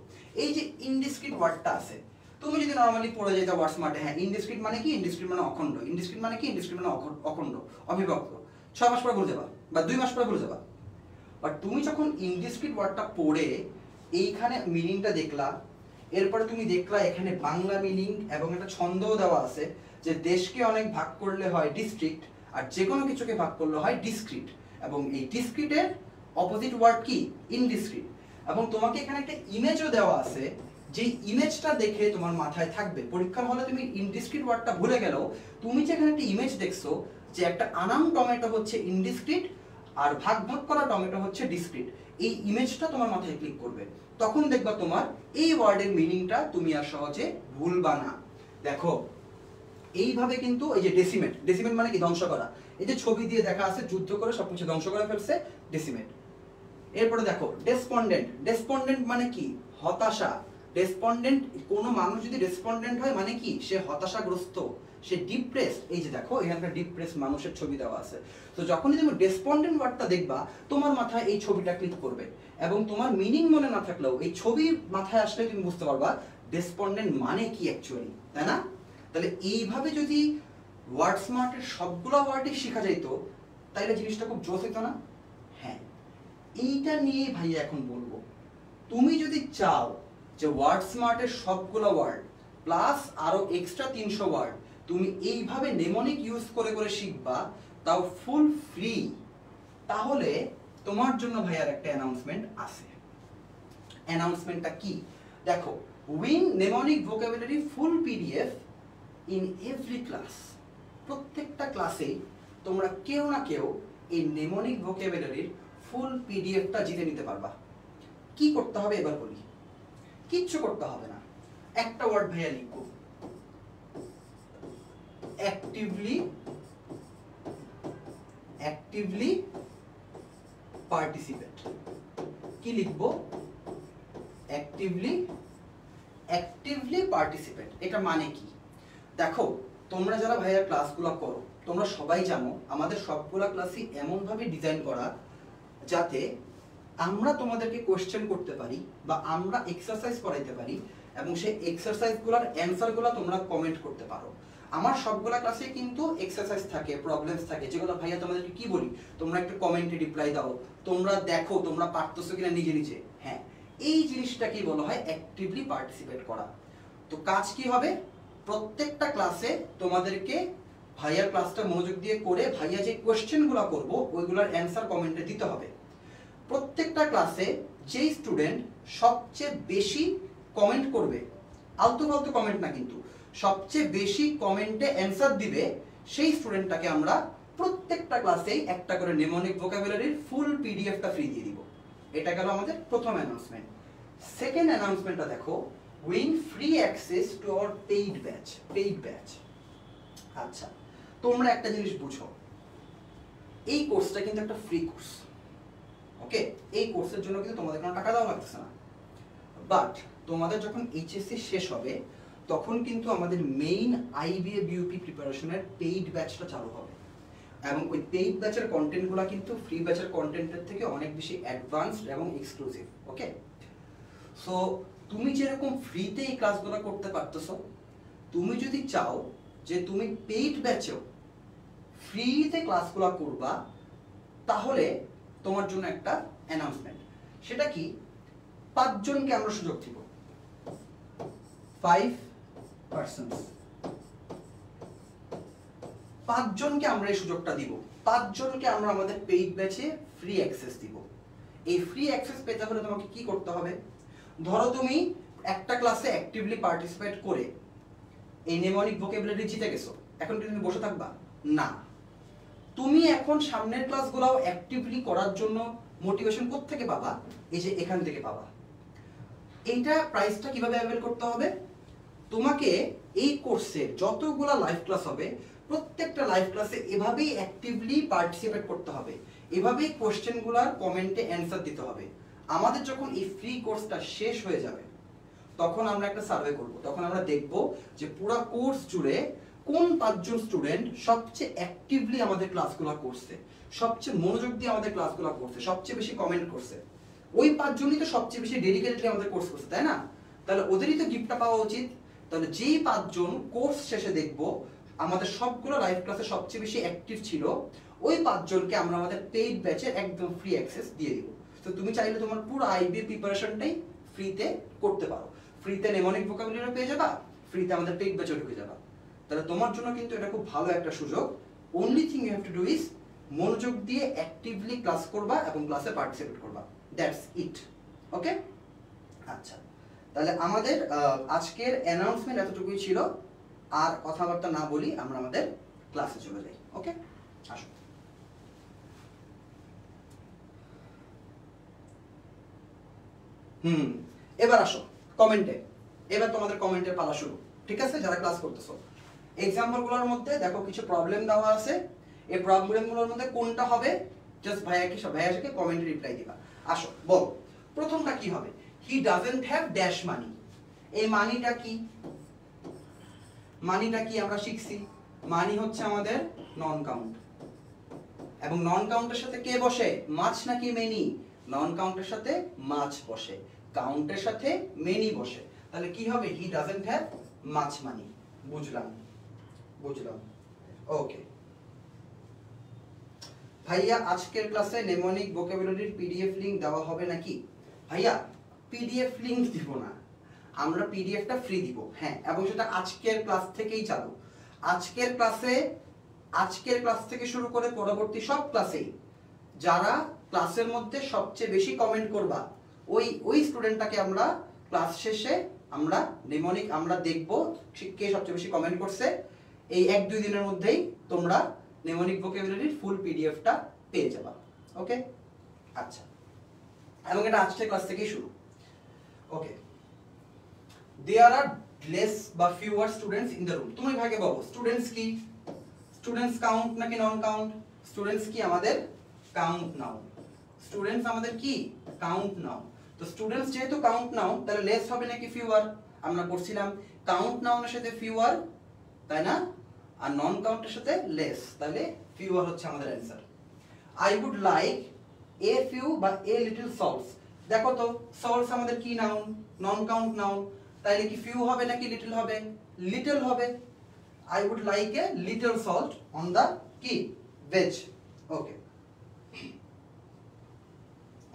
এই যে ইনডিসক্রিট ওয়ার্ডটা আছে, তুমি যদি নরমালি পড়ে যেতে ওয়ার্ড স্মার্টে, হ্যাঁ ইনডিসক্রিট মানে কি, ইনডিসক্রিট মানে অখণ্ড, ইনডিসক্রিট মানে কি, ইনডিসক্রিট মানে অখণ্ড, অবিভক্ত, 6 মাস পরে ভুলে যাবা বা 2 মাস পরে ভুলে যাবা। বাট তুমি যখন ইনডিসক্রিট ওয়ার্ডটা পড়ে এইখানে মিনিংটা দেখলা, এরপরে তুমি দেখলা এখানে বাংলা মিনিং এবং একটা ছন্দও দেওয়া আছে যে দেশকে অনেক ভাগ করলে হয় ডিস্ট্রিক্ট, আর যে কোনো কিছুকে ভাগ করলে হয় ডিসক্রিট, এবং এই ডিসক্রিটের অপোজিট ওয়ার্ড কি, ইনডিসক্রিট। এবং তোমাকে এখানে একটা ইমেজও দেওয়া আছে, যে ইমেজটা দেখে তোমার মাথায় থাকবে। পরীক্ষার হলে তুমি ইনডিসক্রিট ওয়ার্ডটা ভুলে গেলেও তুমি যে এখানে একটা ইমেজ দেখছো যে একটা আনাম টমেটো হচ্ছে ইনডিসক্রিট আর ভাগ ভাগ করা টমেটো হচ্ছে ডিসক্রিট, এই ইমেজটা তোমার মাথায় ক্লিক করবে, তখন দেখবা তোমার এই ওয়ার্ডের মিনিংটা তুমি আর সহজে ভুলবা না। দেখো এইভাবে কিন্তু এই যে ডেসিমেট, ডেসিমেট মানে কি, ধ্বংস করা, এই যে ছবি দিয়ে দেখা আছে যুদ্ধ করে সবকিছু ধ্বংস করে ফেলছে, ডেসিমেট। এরপরে দেখো ডেসপন্ডেন্ট, ডেসপন্ডেন্ট মানে কি, হতাশা। ডেসপন্ডেন্ট, কোনো মানুষ যদি ডেসপন্ডেন্ট হয় মানে কি, সে হতাশাগ্রস্ত, সে ডিপ্রেসড। এই যে দেখো এখানকার ডিপ্রেসড মানুষের ছবি দেওয়া আছে। তো যখনই তুমি ডেসপন্ডেন্ট ওয়ার্ডটা দেখবা তোমার মাথায় এই ছবিটা ক্লিক করবে, এবং তোমার মিনিং মনে না থাকলেও এই ছবি মাথায় আসলে তুমি বুঝতে পারবা ডেসপন্ডেন্ট মানে কি অ্যাকচুয়ালি, তাই না? তাহলে এইভাবে যদি ওয়ার্ড স্মার্টের সবগুলো ওয়ার্ডই শেখা যেত তাহলে জিনিসটা খুব জোশ হতো না? হ্যাঁ, এইটা নিয়ে ভাইয়া এখন বলবো। তুমি যদি চাও যে ওয়ার্ড স্মার্টের সবগুলো ওয়ার্ড প্লাস আরো এক্সট্রা 300 ওয়ার্ড তুমি এইভাবে নেমনিক ইউজ করে করে শিখবা, তাও ফুল ফ্রি, তাহলে তোমার জন্য ভাইয়ার একটা অ্যানাউন্সমেন্ট আছে। অ্যানাউন্সমেন্টটা কি দেখো, win mnemonic vocabulary full PDF in every class. প্রত্যেকটা ক্লাসে তোমরা কেউ না কেউ এই নেমনিক ভোকাবুলারির ফুল পিডিএফটা জিতে নিতে পারবা। কি করতে হবে এবার বলি, কিচ্ছু করতে হবে না, একটা ওয়ার্ড ভাইয়া লিখো, অ্যাক্টিভলি, অ্যাক্টিভলি পার্টিসিপেট। কি লিখবো? Actively participate. এটা মানে কি? দেখো, তোমরা যারা ভাইয়া ক্লাসগুলো করো, তোমরা সবাই জানো আমাদের সবগুলা ক্লাসই এমন ভাবে ডিজাইন করা যাতে আমরা তোমাদেরকে কোশ্চেন করতে পারি বা আমরা এক্সারসাইজ করাইতে পারি এবং সেই এক্সারসাইজগুলোর অ্যানসারগুলো তোমরা কমেন্ট করতে পারো। আমার সবগুলা ক্লাসে কিন্তু এক্সারসাইজ থাকে, প্রবলেমস থাকে, যেগুলো ভাইয়া তোমাদেরকে কি বলি, তোমরা একটু কমেন্টে রিপ্লাই দাও, তোমরা দেখো তোমরা পারতেছো কিনা নিজে নিজে। হ্যাঁ, এই জিনিসটাকেই বলা হয় অ্যাক্টিভলি পার্টিসিপেট করা। তো কাজ কি হবে? প্রত্যেকটা ক্লাসে তোমাদেরকে ভাইয়ার ক্লাসটা মনোযোগ দিয়ে করে ভাইয়া যে কোশ্চেনগুলো করবো ওইগুলোর অ্যানসার কমেন্টে দিতে হবে। প্রত্যেকটা ক্লাসে যেই স্টুডেন্ট সবচেয়ে বেশি কমেন্ট করবে, আলতু ফালতু কমেন্ট না কিন্তু, সবচেয়ে বেশি কমেন্টে অ্যানসার দিবে, সেই স্টুডেন্টটাকে আমরা প্রত্যেকটা ক্লাসেই একটা করে নেমোনিক ভোকাবুলারির ফুল পিডিএফটা ফ্রি দিয়ে দিব। এটা গেল আমাদের প্রথম অ্যানাউন্সমেন্ট। সেকেন্ড অ্যানাউন্সমেন্টটা দেখো, win free access to our paid batch. আচ্ছা, তোমরা একটা জিনিস বুঝো, এই কোর্সটা কিন্তু একটা ফ্রি কোর্স। ওকে, এই কোর্সের জন্য কিন্তু তোমাদের কোনো টাকা দেওয়া লাগতেছে না। বাট তোমাদের যখন এইচএসসি শেষ হবে তখন কিন্তু আমাদের মেইন আইবিএ বিউপি প্রিপারেশনের পেইড ব্যাচটা চালু হবে এবং ওই পেইড ব্যাচের কন্টেন্টগুলো কিন্তু ফ্রি ব্যাচের কন্টেন্টের থেকে অনেক বেশি অ্যাডভান্সড এবং এক্সক্লুসিভ। ওকে, সো তুমি যেরকম ফ্রিতে এই ক্লাসগুলো করতে পারতেছো, তুমি যদি চাও যে তুমি পেইড ব্যাচেও ফ্রিতে ক্লাসগুলো করবা, তাহলে তোমার জন্য একটা অ্যানাউন্সমেন্ট। সেটা কি? 5 জনকে আমরা সুযোগ দিব, 5%। 5 জনকে আমরা এই সুযোগটা দিব। 5 জনকে আমরা আমাদের পেইড ব্যাচে ফ্রি অ্যাক্সেস দিব। এই ফ্রি অ্যাক্সেস পেতে হলে তোমাকে কি করতে হবে? ধরো তুমি একটা ক্লাসে অ্যাক্টিভলি পার্টিসিপেট করে এই নেমোনিক ভোকাবুলারি জিতে গেছো, এখন কি তুমি বসে থাকবা? না, তুমি এখন সামনের ক্লাসগুলোও অ্যাক্টিভলি করার জন্য মোটিভেশন কোত্থেকে পাবা? এই যে এখান থেকে পাবা। এইটা প্রাইসটা কিভাবে অ্যাভেল করতে হবে? তোমাকে এই কোর্সে যতগুলা লাইভ ক্লাস হবে প্রত্যেকটা লাইভ ক্লাসে এভাবেই অ্যাক্টিভলি পার্টিসিপেট করতে হবে, এভাবেই কোশ্চেনগুলোর কমেন্টে অ্যানসার দিতে হবে। আমাদের যখন এই ফ্রি কোর্সটা শেষ হয়ে যাবে তখন আমরা একটা সার্ভে করব। তখন আমরা দেখব যে পুরো কোর্স জুড়ে কোন 5 জন স্টুডেন্ট সবচেয়ে অ্যাক্টিভলি আমাদের ক্লাসগুলো করছে, সবচেয়ে মনোযোগ দিয়ে আমাদের ক্লাসগুলো করছে, সবচেয়ে বেশি কমেন্ট করছে। ওই 5 জনই তো সবচেয়ে বেশি ডেডিকেটেডলি আমাদের কোর্স করছে, তাই না? তাহলে ওদেরই তো গিফটটা পাওয়া উচিত। তাহলে যেই 5 জন কোর্স শেষে দেখব আমাদের সবগুলো লাইভ ক্লাসে সবচেয়ে বেশি অ্যাক্টিভ ছিল, ওই 5 জনকে আমরা আমাদের পেইড ব্যাচে একদম ফ্রি অ্যাক্সেস দিয়ে দিব। তো তুমি চাইলে তোমার পুরো আইবি প্রিপারেশনটাই ফ্রিতে করতে পারো। ফ্রিতে নেমোনিক ভোকাবুলারি পেয়ে যাবা, ফ্রিতে আমাদের পেইড ব্যাচে ঢুকে যাবা। তাহলে তোমার জন্য কিন্তু এটা খুব ভালো একটা সুযোগ। Only thing you have to do is মনোযোগ দিয়ে অ্যাক্টিভলি ক্লাস করবা এবং ক্লাসে পার্টিসিপেট করবা। That's it. ওকে, আচ্ছা, তাহলে আমাদের আজকের অ্যানাউন্সমেন্ট এতটুকুই ছিল। আর কথাবার্তা না বলি, আমরা আমাদের ক্লাসে চলে যাই। ওকে, আসো। এবার আসো কমেন্টে। এবার তোমাদের কমেন্টের পালা শুরু, ঠিক আছে? যারা ক্লাস করতেছো, এক্সাম্পলগুলোর মধ্যে দেখো কিছু প্রবলেম দেওয়া আছে। এই প্রবলেমগুলোর মধ্যে কোনটা হবে জাস্ট ভাইয়ার সাথে কমেন্টে রিপ্লাই দিবা। আসো, বল প্রথমটা কি হবে? হি ডাজন্ট হ্যাভ ড্যাশ মানি। এই মানিটা কি? মানিটা কি আমরা শিখছি? মানি হচ্ছে আমাদের নন কাউন্ট, এবং নন কাউন্টের সাথে কে বসে? মাছ নাকি মেনি? নন কাউন্টের সাথে মাছ বসে, কাউন্টের সাথে মেনি বসে। তাহলে কি হবে? হি ডাজন্ট হ্যাভ মাছ মানি। বুঝলাম। ওকে ভাইয়া, আজকের ক্লাসে নেমোনিক ভোকাবুলারির পিডিএফ লিংক দেওয়া হবে নাকি? ভাইয়া, পিডিএফ লিংক দিব না, আমরা পিডিএফটা ফ্রি দিব। হ্যাঁ, এবং সেটা আজকের ক্লাস থেকেই চালু। আজকের ক্লাস থেকে শুরু করে পরবর্তী সব ক্লাসেই যারা ক্লাসের মধ্যে সবচেয়ে বেশি কমেন্ট করবা, ওই স্টুডেন্টটাকে আমরা ক্লাস শেষে আমরা নেমোনিক আমরা দেখব কে সবচেয়ে বেশি কমেন্ট করছে। এই 1-2 দিনের মধ্যেই তোমরা নেমোনিক ভোকাবুলারির ফুল পিডিএফটা পেয়ে যাবা। ওকে, আচ্ছা, এবং এটা আজকের ক্লাস থেকেই শুরু। ওকে, দেয়ার আর লেস বা fewer students in the room. তুমি ভাগে বলো স্টুডেন্টস কি? স্টুডেন্টস কাউন্ট নাকি নন কাউন্ট? স্টুডেন্টস কি আমাদের কাউন্ট নাও। স্টুডেন্টস আমাদের কি কাউন্ট নাউন। তো স্টুডেন্টস যেহেতু কাউন্ট নাউন তাহলে লেস হবে নাকি ফিউয়ার? আমরা পড়ছিলাম কাউন্ট নাউনের সাথে ফিউয়ার, তাই না? আর নন কাউন্টের সাথে লেস, তাহলে ফিউয়ার হচ্ছে আমাদের answer. I would like a few বা এ লিটল সল্টস। দেখো তো সল্টস আমাদের কি নাউন? নন কাউন্ট নাউন, তাইলে কি ফিউ হবে নাকি লিটল হবে? লিটল হবে। I would like a little salt on the কি ভেজ। ওকে,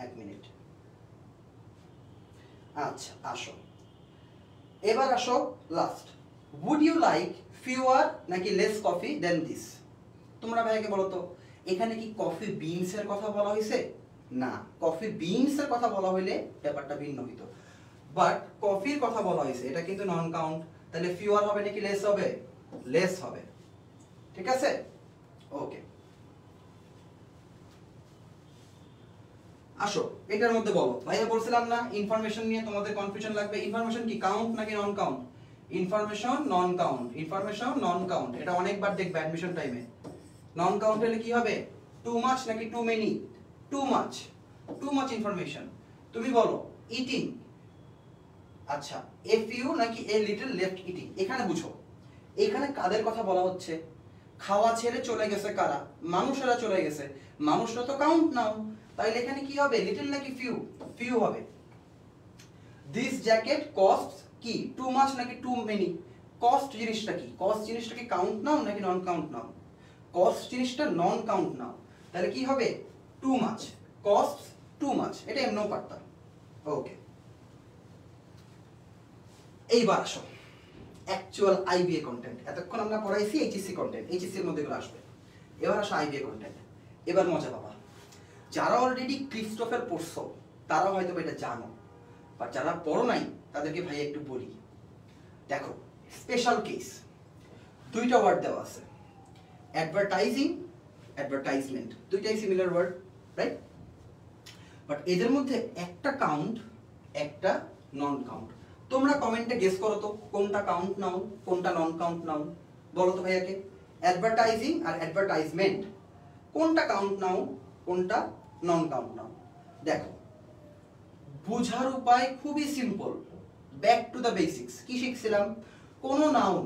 এক মিনিট। আচ্ছা আসো, এবার আসো last. Would you like fewer নাকি লেস কফি দেন দিস? তোমরা ভাইকে বলো তো, এখানে কি কফি বিনস এর কথা বলা হয়েছে? না, কফি বিনস এর কথা বলা হইলে ব্যাপারটা ভিন্ন হইতো, বাট কফির কথা বলা হয়েছে, এটা কিন্তু নন কাউন্ট, তাহলে ফিউয়ার হবে নাকি লেস হবে? লেস হবে। ঠিক আছে, ওকে। আসো এটার মধ্যে বলো, ভাইয়া বলছিলাম না ইনফরমেশন নিয়ে তোমাদের কনফিউশন লাগবে। ইনফরমেশন কি কাউন্ট নাকি non count? Information non count, information non count, এটা অনেকবার দেখবে অ্যাডমিশন টাইমে। নন কাউন্ট হলে কি হবে? টু মাচ নাকি too many? Too much, too much information. তুমি বলো ইটিং, আচ্ছা এ ফিউ নাকি এ লিটল লেফট ইটিং? এখানে বুঝো এখানে কাদের কথা বলা হচ্ছে? খাওয়া ছেড়ে চলে গেছে কারা? মানুষেরা চলে গেছে, মানুষরা তো কাউন্ট নাও, তাইলে এখানে কি হবে? লিটল নাকি ফিউ? ফিউ হবে। দিস জ্যাকেট কস্ট কি টু মাচ নাকি টু মেনি? কস্ট জিনিসটা কি? কস্ট জিনিসটা কি কাউন্ট নাও নাকি নন কাউন্ট নাও? কস্ট জিনিসটা নন কাউন্ট নাও, তাহলে কি হবে? Too much, cost too much, এটা এমনও পারতাম। ওকে, এইবার আসো অ্যাকচুয়াল আইবিএ কন্টেন্ট। এতক্ষণ আমরা পড়াইছি এইচএসসি কন্টেন্ট, এইচএসসি এর মধ্যে এগুলো আসবে। এবার আসো আইবিএ কন্টেন্ট, এবার মজা পাবা। যারা অলরেডি ক্রিস্টোফার পড়ছো তারা হয়তো এটা জানো, বা যারা পড়ো নাই তাদেরকে ভাই একটু বলি। দেখো স্পেশাল কেস, দুইটা ওয়ার্ড দেওয়া আছে, অ্যাডভার্টাইজিং, অ্যাডভার্টাইজমেন্ট, দুইটাই সিমিলার ওয়ার্ড, রাইট? বাট এদের মধ্যে একটা কাউন্ট, একটা নন কাউন্ট। তোমরা কমেন্টে গেস করো তো কোনটা কাউন্ট নাউন কোনটা নন কাউন্ট নাউন? বলো তো ভাইয়াকে। অ্যাডভার্টাইজিং আর অ্যাডভার্টাইজমেন্ট কোনটা কাউন্ট নাউন কোনটা নন কাউন্ট নাউন? দেখো বুঝার উপায় খুবই simple, back to the basics. কি শিখছিলাম? কোন নাউন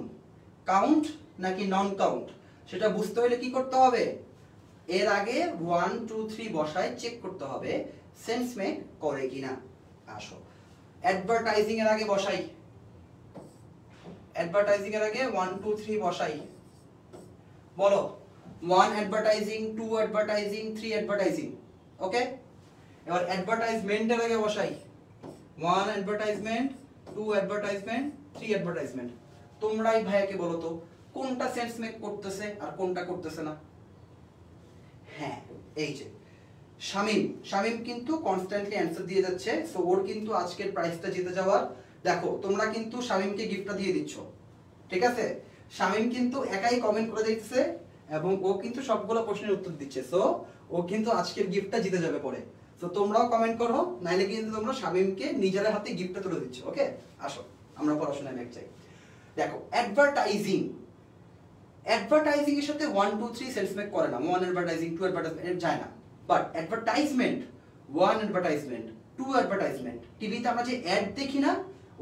কাউন্ট নাকি নন কাউন্ট সেটা বুঝতে হলে কি করতে হবে? এর আগে 1 2 3 বসায় চেক করতে হবে সেন্স মেক করে কিনা। আসো অ্যাডভার্টাইজিং এর আগে বসাই, অ্যাডভার্টাইজিং এর আগে 1 2 3 বসাই। বলো 1 অ্যাডভার্টাইজিং, 2 অ্যাডভার্টাইজিং, 3 অ্যাডভার্টাইজিং। ওকে, এবার অ্যাডভার্টাইজমেন্টের আগে বসাই 1 অ্যাডভার্টাইজমেন্ট, 2 অ্যাডভার্টাইজমেন্ট, 3 অ্যাডভার্টাইজমেন্ট। তোমরাই ভাইয়াকে বলো তো কোনটা সেন্স মেক করতেছে আর কোনটা করতেছে না? হ্যাঁ এই যে শামিম, শামিম কিন্তু কনস্ট্যান্টলি অ্যানসার দিয়ে যাচ্ছে, সো ওর কিন্তু আজকের প্রাইসটা জিতে যাওয়ার। দেখো তোমরা কিন্তু শামিমকে গিফটটা দিয়ে দিচ্ছ, ঠিক আছে? শামিম কিন্তু একাই কমেন্ট করে দিচ্ছে এবং ও কিন্তু সবগুলো প্রশ্নের উত্তর দিচ্ছে, সো ও কিন্তু আজকের গিফটটা জিতে যাবে পরে। সো তোমরাও কমেন্ট করো, নাইলে কিন্তু তোমরা শামিমকে নিজের হাতে গিফটটা তুলে দিচ্ছ। ওকে, আসো আমরা পড়াশোনায় ব্যাক চাই। দেখো অ্যাডভার্টাইজিং, অ্যাডভার্টাইজিং এর সাথে 1 2 3 সেন্স মেক করে না। 1 অ্যাডভার্টাইজিং, 2 অ্যাডভার্টাইজমেন্ট যায় না। বাট অ্যাডভার্টাইজমেন্ট 1 অ্যাডভার্টাইজমেন্ট, 2 অ্যাডভার্টাইজমেন্ট, টিভিতে আমরা যে অ্যাড দেখি না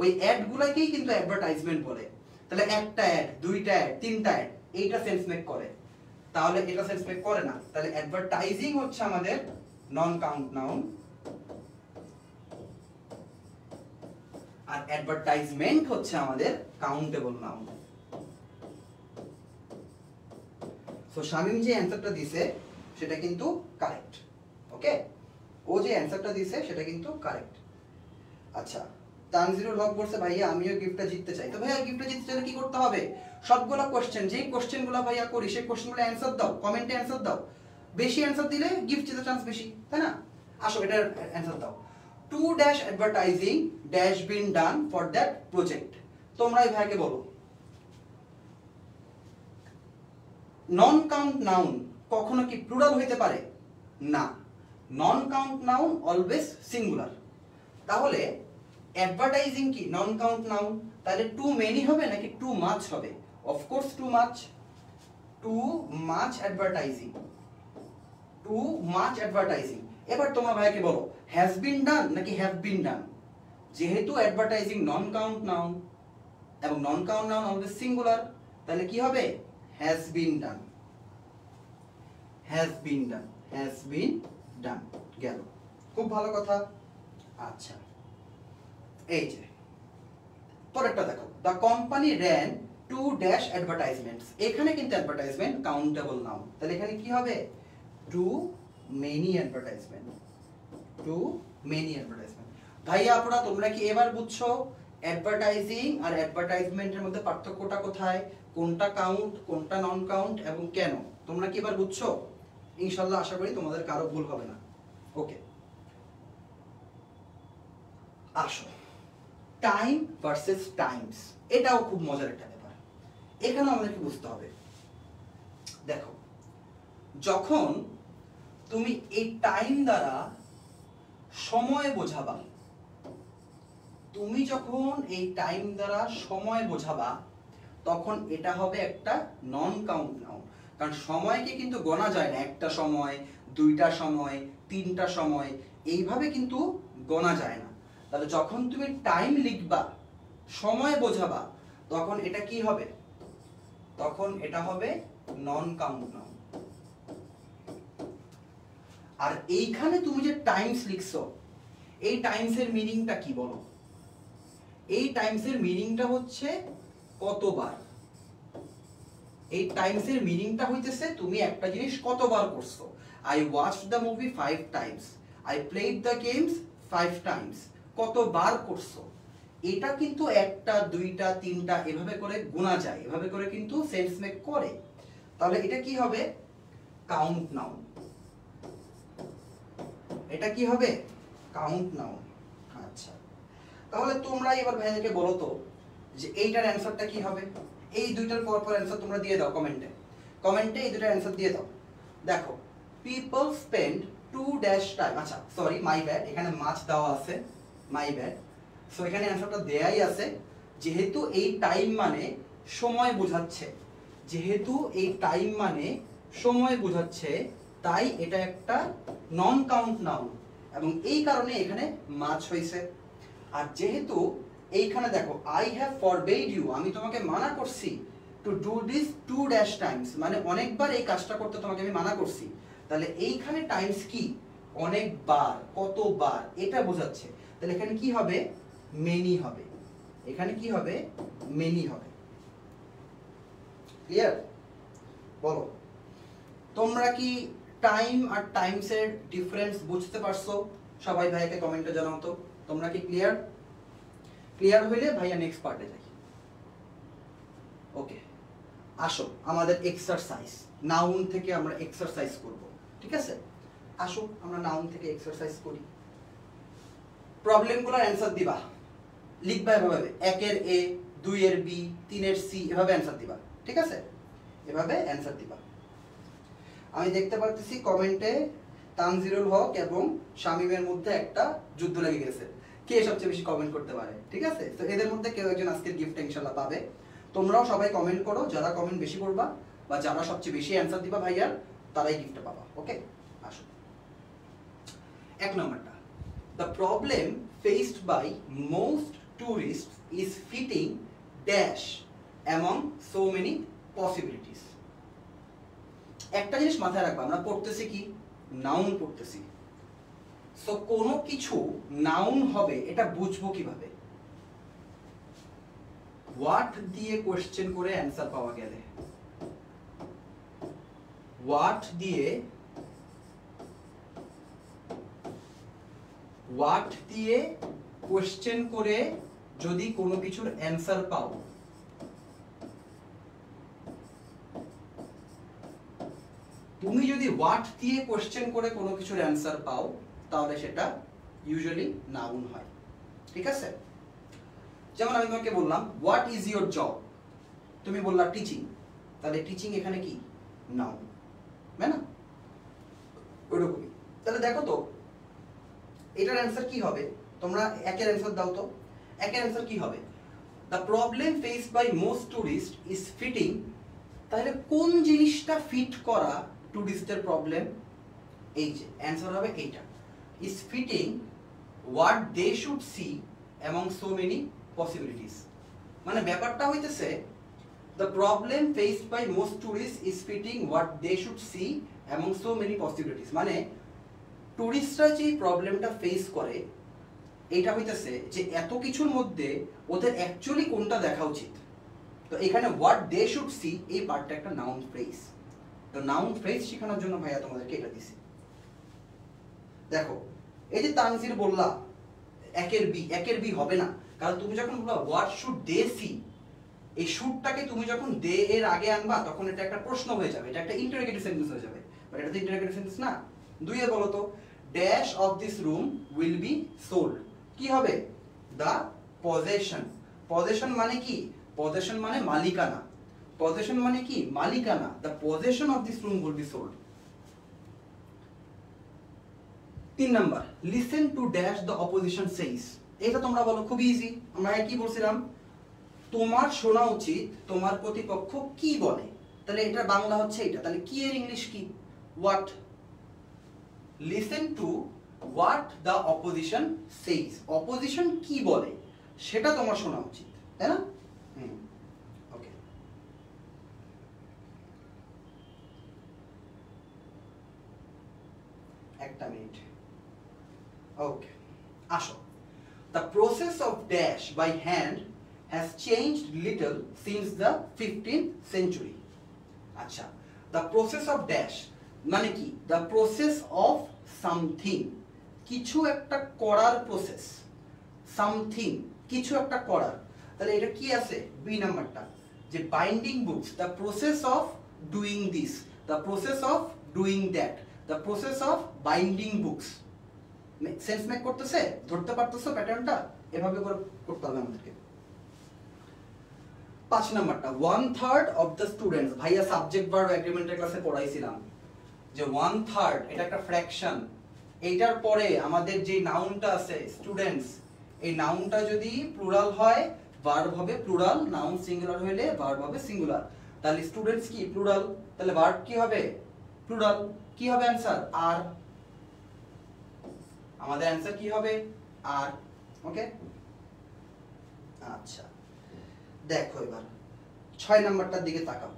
ওই অ্যাড গুলাকেই কিন্তু অ্যাডভার্টাইজমেন্ট বলে। তাহলে একটা অ্যাড, দুইটা অ্যাড, তিনটা অ্যাড, এইটা সেন্স মেক করে, তাহলে এটা সেন্স মেক করে না। তাহলে অ্যাডভার্টাইজিং হচ্ছে আমাদের নন কাউন্ট নাউন আর অ্যাডভার্টাইজমেন্ট হচ্ছে আমাদের কাউন্টেবল নাউন। সো শামিম যে অ্যানসারটা দিছে সেটা কিন্তু কারেক্ট। ওকে, ও যে অ্যানসারটা দিছে সেটা কিন্তু কারেক্ট। আচ্ছা তানজিরুল হক বলছে ভাইয়া আমিও গিফটটা জিততে চাই। তো ভাইয়া গিফটটা জিততে চাইলে কি করতে হবে? সবগুলো কোশ্চেন, যেই কোশ্চেনগুলো ভাইয়া করি সেই কোশ্চেনগুলো অ্যানসার দাও, কমেন্টে অ্যানসার দাও। বেশি অ্যানসার দিলে গিফট জেতার চান্স বেশি, তাই না? আসো এটার অ্যানসার দাও। 2 dash advertising dash been done for that project. তোমরাই ভাইকে বলো নন কাউন্ট নাউন কখনো কি প্লুরাল হইতে পারে? না, নন কাউন্ট নাউন অলওয়েজ সিঙ্গুলার। তাহলে অ্যাডভার্টাইজিং কি নন কাউন্ট নাউন, তাহলে টু মেনি হবে নাকি টু মাচ হবে? Of course two much, too much advertising, too much advertising. এবার তোমরা ভাইকে বলো হ্যাজ বিন ডান নাকি হ্যাভ বিন ডান। যেহেতু অ্যাডভার্টাইজিং নন কাউন্ট নাউন এবং নন কাউন্ট নাউন আমাদের সিঙ্গুলার, তাহলে কি হবে has been done, has been done, has been done গেল। খুব ভালো কথা। আচ্ছা এই যে পরেরটা দেখো, the company ran to dash advertisements. এখানে কিন্তু অ্যাডভার্টাইজমেন্ট কাউন্টেবল নাউন, তাহলে এখানে কি হবে too many advertisement, too many advertisement. ভাইয়া আপনারা তোমরা কি এবার বুঝছো অ্যাডভার্টাইজিং আর অ্যাডভার্টাইজমেন্টের মধ্যে পার্থক্যটা কোথায়, কোনটা কাউন্ট কোনটা নন কাউন্ট এবং কেন, তোমরা কি এবার বুঝছো? ইনশাআল্লাহ আশা করি তোমাদের কারো ভুল হবে না। ওকে আসো টাইম ভার্সেস টাইমস, এটাও খুব মজার একটা ব্যাপার। এখানে আমাদেরকে বুঝতে হবে, দেখো যখন তুমি এই টাইম দ্বারা সময় বোঝাবা, তুমি যখন এই টাইম দ্বারা সময় বোঝাবা তখন এটা হবে একটা নন কাউন্ট নাউন। কারণ সময়কে কিন্তু গোনা যায় না, একটা সময়, দুইটা সময়, তিনটা সময়, এইভাবে কিন্তু গোনা যায় না। তাহলে যখন তুমি টাইম লিখবা, সময় বোঝাবা, তখন এটা কি হবে, তখন এটা হবে নন কাউন্ট নাউন। আর এইখানে তুমি যে টাইমস লিখছো, এই টাইমসের মিনিংটা কি বলো? এই টাইমসের মিনিংটা হচ্ছে কতবার। এই টাইমসের মিনিংটা হইতেছে তুমি একটা জিনিস কতবার করছো। I watched the movie 5 Times, I played the games 5 Times, কতবার করছো। এটা কিন্তু একটা দুইটা তিনটা এভাবে করে গোনা যায়, এভাবে করে কিন্তু সেন্স মেক করে। তাহলে এটা কি হবে কাউন্ট নাউন, এটা কি হবে কাউন্ট নাউন। আচ্ছা তাহলে তোমরা এবার ভাইয়াকে বলো তো যে এইটার অ্যানসারটা কি হবে। এই দুইটার পর পর অ্যানসার তোমরা দিয়ে দাও কমেন্টে, কমেন্টে এই দুইটার অ্যানসার দিয়ে দাও। দেখো people spend too dash time, আচ্ছা সরি মাই ব্যাড, এখানে মাছ দেওয়া আছে, মাই ব্যাড। সো এখানে অ্যানসারটা দেয়াই আছে, যেহেতু এই টাইম মানে সময় বোঝাচ্ছে, যেহেতু এই টাইম মানে সময় বোঝাচ্ছে, তাই এটা একটা নন কাউন্ট নাউন এবং এই কারণে এখানে মাছ হয়েছে। আর যেহেতু এইখানে দেখো আই হ্যাভ ফরবেড ইউ, আমি তোমাকে মানা করছি to do this too dash times, মানে অনেকবার এই কাজটা করতে তোমাকে আমি মানা করছি। তাহলে এইখানে টাইমস কি অনেকবার, কতবার, এটা বোঝাচ্ছে। তাহলে এখানে কি হবে মেনি হবে, এখানে কি হবে মেনি হবে। ক্লিয়ার? বলো তোমরা কি টাইম আর টাইমসের ডিফারেন্স বুঝতে পারছো? সবাই ভাইকে কমেন্টে জানাও তো তোমরা কি ক্লিয়ার? ক্লিয়ার হইলে ভাইয়া নেক্সট পার্টে যাই। ওকে আসো আমাদের এক্সারসাইজ, নাউন থেকে আমরা এক্সারসাইজ করব, ঠিক আছে? আসো আমরা নাউন থেকে এক্সারসাইজ করি। প্রবলেমগুলোর অ্যানসার দিবা, লিখবা এভাবে 1 এর এ, 2 এর বি, 3 এর সি, এভাবে অ্যানসার দিবা, ঠিক আছে? এভাবে অ্যানসার দিবা। আমি দেখতে পাচ্ছি কমেন্টে তানজিরুল হক এবং শামিমের মধ্যে একটা যুদ্ধ লেগে গেছে, কে সবচেয়ে বেশি কমেন্ট করতে পারে, ঠিক আছে? তো এদের মধ্যে কেউ একজন আজকের গিফট ইনশাআল্লাহ পাবে। তোমরাও সবাই কমেন্ট করো, যারা কমেন্ট বেশি করবা বা যারা সবচেয়ে বেশি অ্যানসার দিবা ভাইয়ার, তারাই গিফট পাবা। ওকে আসো 1 নম্বরটা, the problem faced by most tourist is fitting dash among so many possibilities. একটা জিনিস মাথায় রাখবা, আমরা পড়তেছি কি নাউন পড়তেছি। সো কোনো কিছু নাউন হবে এটা বুঝবো কিভাবে? হোয়াট দিয়ে কোশ্চেন করে অ্যানসার পাওয়া গেলে, হোয়াট দিয়ে কোশ্চেন করে যদি কোনো কিছুর অ্যানসার পাও, তুমি যদি হোয়াট দিয়ে কোশ্চেন করে কোনো কিছুর অ্যানসার পাও তাহলে সেটা ইউজুয়ালি নাউন হয়, ঠিক আছে? যেমন আমি তোমাকে বললাম হোয়াট ইজ ইওর জব, তুমি বললা টিচিং, তাহলে টিচিং এখানে কি নাউন, তাই না? ওরকমই। তাহলে দেখো তো এটার অ্যানসার কি হবে, তোমরা একের অ্যানসার দাও তো, একের অ্যানসার কি হবে? The problem faced by most tourist is fitting, তাহলে কোন জিনিসটা ফিট করা টুরিস্টদের প্রবলেম? এই যে অ্যানসার হবে এইটা। is fitting what they should see among so many possibilities. মানে ব্যাপারটা হইতেছে the problem faced by most tourists is fitting what they should see among so many possibilities. মানে টুরিস্টরা যে প্রবলেমটা ফেস করে এটা হইতেছে যে এত কিছুর মধ্যে ওদের অ্যাকচুয়ালি কোনটা দেখা উচিত। তো এখানে হোয়াট দে শুড সি এই পার্টটা একটা নাউন ফ্রেজ। তো নাউন ফ্রেজ শেখানোর জন্য ভাইয়া তোমাদেরকে এটা দিছি। দেখো এই যে তানজির বললা একের বি হবে না, কারণ তুমি যখন বললা হোয়াট শুড দে সি, এই শুডটাকে তুমি যখন দে এর আগে আনবা তখন এটা একটা প্রশ্ন হয়ে যাবে, এটা একটা ইন্টারোগেটিভ সেন্টেন্স হয়ে যাবে। বাট এটা তো ইন্টারোগেটিভ সেন্টেন্স না। দুইয়ে বলো তো dash of this room will be sold, কি হবে? দা পজেশন। পজেশন মানে কি? পজেশন মানে মালিকানা। পজেশন মানে কি? মালিকানা। The possession of this room will be sold. 3 number listen to dash the opposition says. এটা তোমরা বলো, খুব ইজি। আমরা কি বলছিলাম? তোমার শোনা উচিত তোমার প্রতিপক্ষ কি বলে। তাহলে এটা বাংলা হচ্ছে এটা, তাহলে কি এর ইংলিশ কি? What. Listen to what the opposition says. Opposition কি বলে সেটা তোমার শোনা উচিত, তাই না? ওকে, একটা মিনিট। ওকে, আসো। The process of dash by hand has changed little since the 15th century. আচ্ছা, the process of dash মানে কি? The process of something, কিছু একটা করার প্রসেস। সামথিং, কিছু একটা করার। তাহলে এটা কি আছে? বি নাম্বারটা, যে binding books, the process of doing this, the process of doing that, the process of binding books. Sense make করতেছে? ধরতে পারতেছো প্যাটার্নটা? এভাবে করে করতে হবে আমাদেরকে। 5 নাম্বারটা 1/3 অফ দ্য স্টুডেন্টস। ভাইয়া সাবজেক্ট ভার্ব এগ্রিমেন্টের ক্লাসে পড়াইছিলাম যে 1/3 এটা একটা ফ্র্যাকশন। এইটার পরে আমাদের যে নাউনটা আছে স্টুডেন্টস, এই নাউনটা যদি প্লুরাল হয় ভার্ব হবে প্লুরাল, নাউন সিঙ্গুলার হইলে ভার্ব হবে সিঙ্গুলার। তাহলে স্টুডেন্টস কি? প্লুরাল। তাহলে ভার্ব কি হবে? প্লুরাল। কি হবে অ্যানসার? আর। আমাদের অ্যানসার কি হবে? আর। ওকে, আচ্ছা দেখো এবার 6 নাম্বারটার দিকে তাকাও।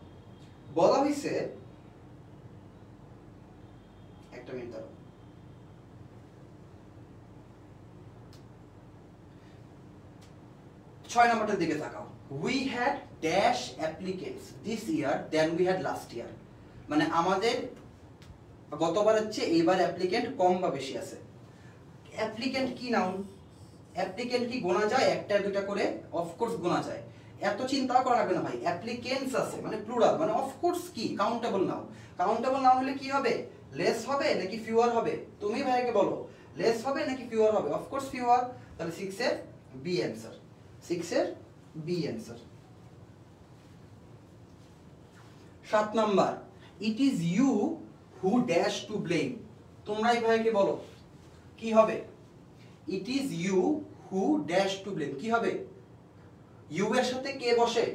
বলা হইছে, একটা মিনিট দাঁড়াও। 6 নাম্বারটার দিকে তাকাও। We had dash applicants this year than we had last year। মানে আমাদের গতবারের চেয়ে এইবার অ্যাপ্লিকেন্ট কম বা বেশি আছে। অ্যাপ্লিকেন্ট কি নাউন? অ্যাপ্লিকেন্ট কি গোনা যায় একটা দুটা করে? অফকোর্স গোনা যায়। এত চিন্তা করা লাগবে না ভাই, অ্যাপ্লিকেন্টস আছে মানে প্লুরাল, মানে অফকোর্স কি কাউন্টেবল নাউন। কাউন্টেবল নাউন হলে কি হবে? লেস হবে নাকি ফিউয়ার হবে? তুমি ভাইকে বলো, লেস হবে নাকি ফিউয়ার হবে? Of course fewer. তাহলে 6 এর বি অ্যানসার। 6 এর B answer. 7 number it is you who dash to blame. তোমরাই ভাইকে বলো কি হবে? It is you who dash to blame. কি হবে? ইউ এর সাথে কে বসে?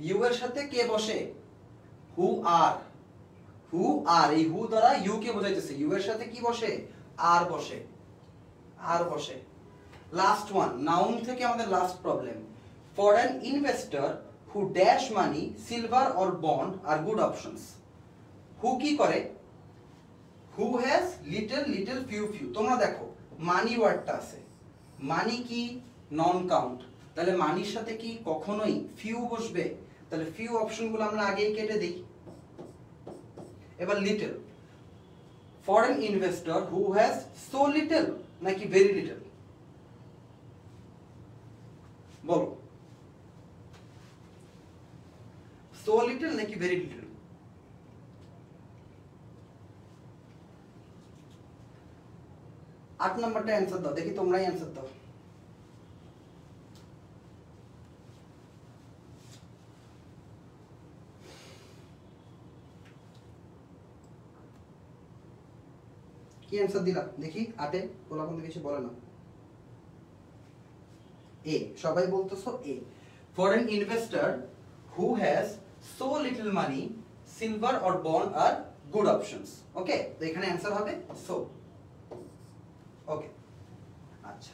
ইউ এর সাথে কে বসে? হু আর। হু আর, এই হু দ্বারা ইউ কে বোঝাইতেছে। ইউ এর সাথে কি বসে? আর বসে। আর বসে। লাস্ট ওয়ান, নাউন থেকে আমাদের last problem. For an investor who dash money silver or bond are good options. Who কি করে? Who has little little few few. তোমরা দেখো মানি ওয়ার্ডটা আছে, মানি কি? Non count. তাহলে মানির সাথে কি কখনোই ফিউ বসবে? তাহলে ফিউ অপশনগুলো আমরা আগেই কেটে দিই। এবার little, for an investor who has so little নাকি ভেরি লিটল? বলো, সো লিটল নাকি ভেরি লিটল? আট নাম্বারটা অ্যান্সার দাও, দেখি তোমরাই অ্যান্সার দাও। কি অ্যান্সার দিলা দেখি? আটে বলা কিন্তু কিছু বলে না। এ, সবাই বলতেছো A. For an investor who has so little money silver or bond are good options. Okay, তো এখানে অ্যান্সার হবে সো। ওকে, আচ্ছা।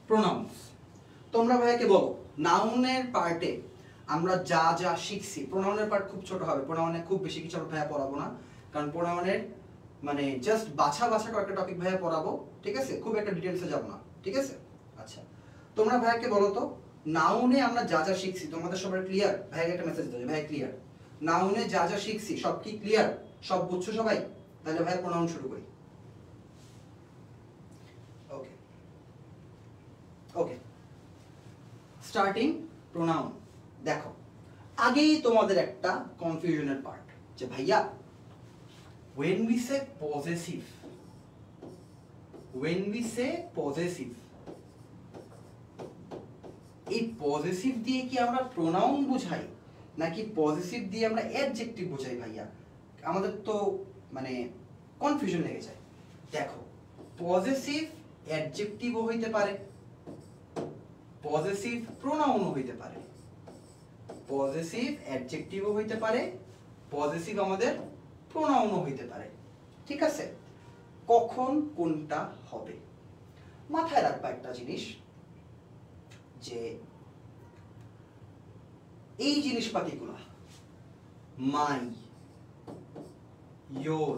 প্রোনাউন্স, তোমরা ভাইয়াকে বলো নাউনের পার্টে আমরা যা যা শিখছি, প্রোনাউনের পার্ট খুব ছোট হবে, প্রোনাউনে খুব বেশি কিছু আমরা ভাইয়া পড়াবো না, কারণ প্রোনাউনের মানে জাস্ট বাছা বাছা কয়েকটা টপিক ভাইয়া পড়াবো, ঠিক আছে, খুব একটা ডিটেলসে যাব না, ঠিক আছে। আচ্ছা, তোমরা ভাইয়াকে বলো তো নাউনে আমরা যা যা শিখছি, তোমাদের সবার ক্লিয়ার? ভাইয়াকে একটা মেসেজ দাও, ভাইয়া ক্লিয়ার, নাউনে যা যা শিখছি সব কি ক্লিয়ার, সব বুঝছো সবাই? তাহলে ভাইয়া প্রোনাউন শুরু করি। ওকে ওকে, স্টার্টিং প্রোনাউন। দেখো, আগেই তোমাদের একটা কনফিউশনের পার্ট যে ভাইয়া when we say possessive, এই পজেসিভ দিয়ে কি আমরা প্রোনাউন বুঝাই নাকি পজেসিভ দিয়ে আমরা অ্যাডজেক্টিভ বুঝাই ভাইয়া? আমাদের তো মানে কনফিউশন লেগে যায়। দেখো, পজেসিভ অ্যাডজেক্টিভও হইতে পারে, পজেসিভ প্রোনাউনও হইতে পারে, পজেসিভ অ্যাডজেক্টিভও হইতে পারে, পজেসিভ আমাদের প্রোনাউনও হইতে পারে, ঠিক আছে। কখন কোনটা হবে মাথায় রাখবা একটা জিনিস, যে এই জিনিসপাতিগুলা my, your,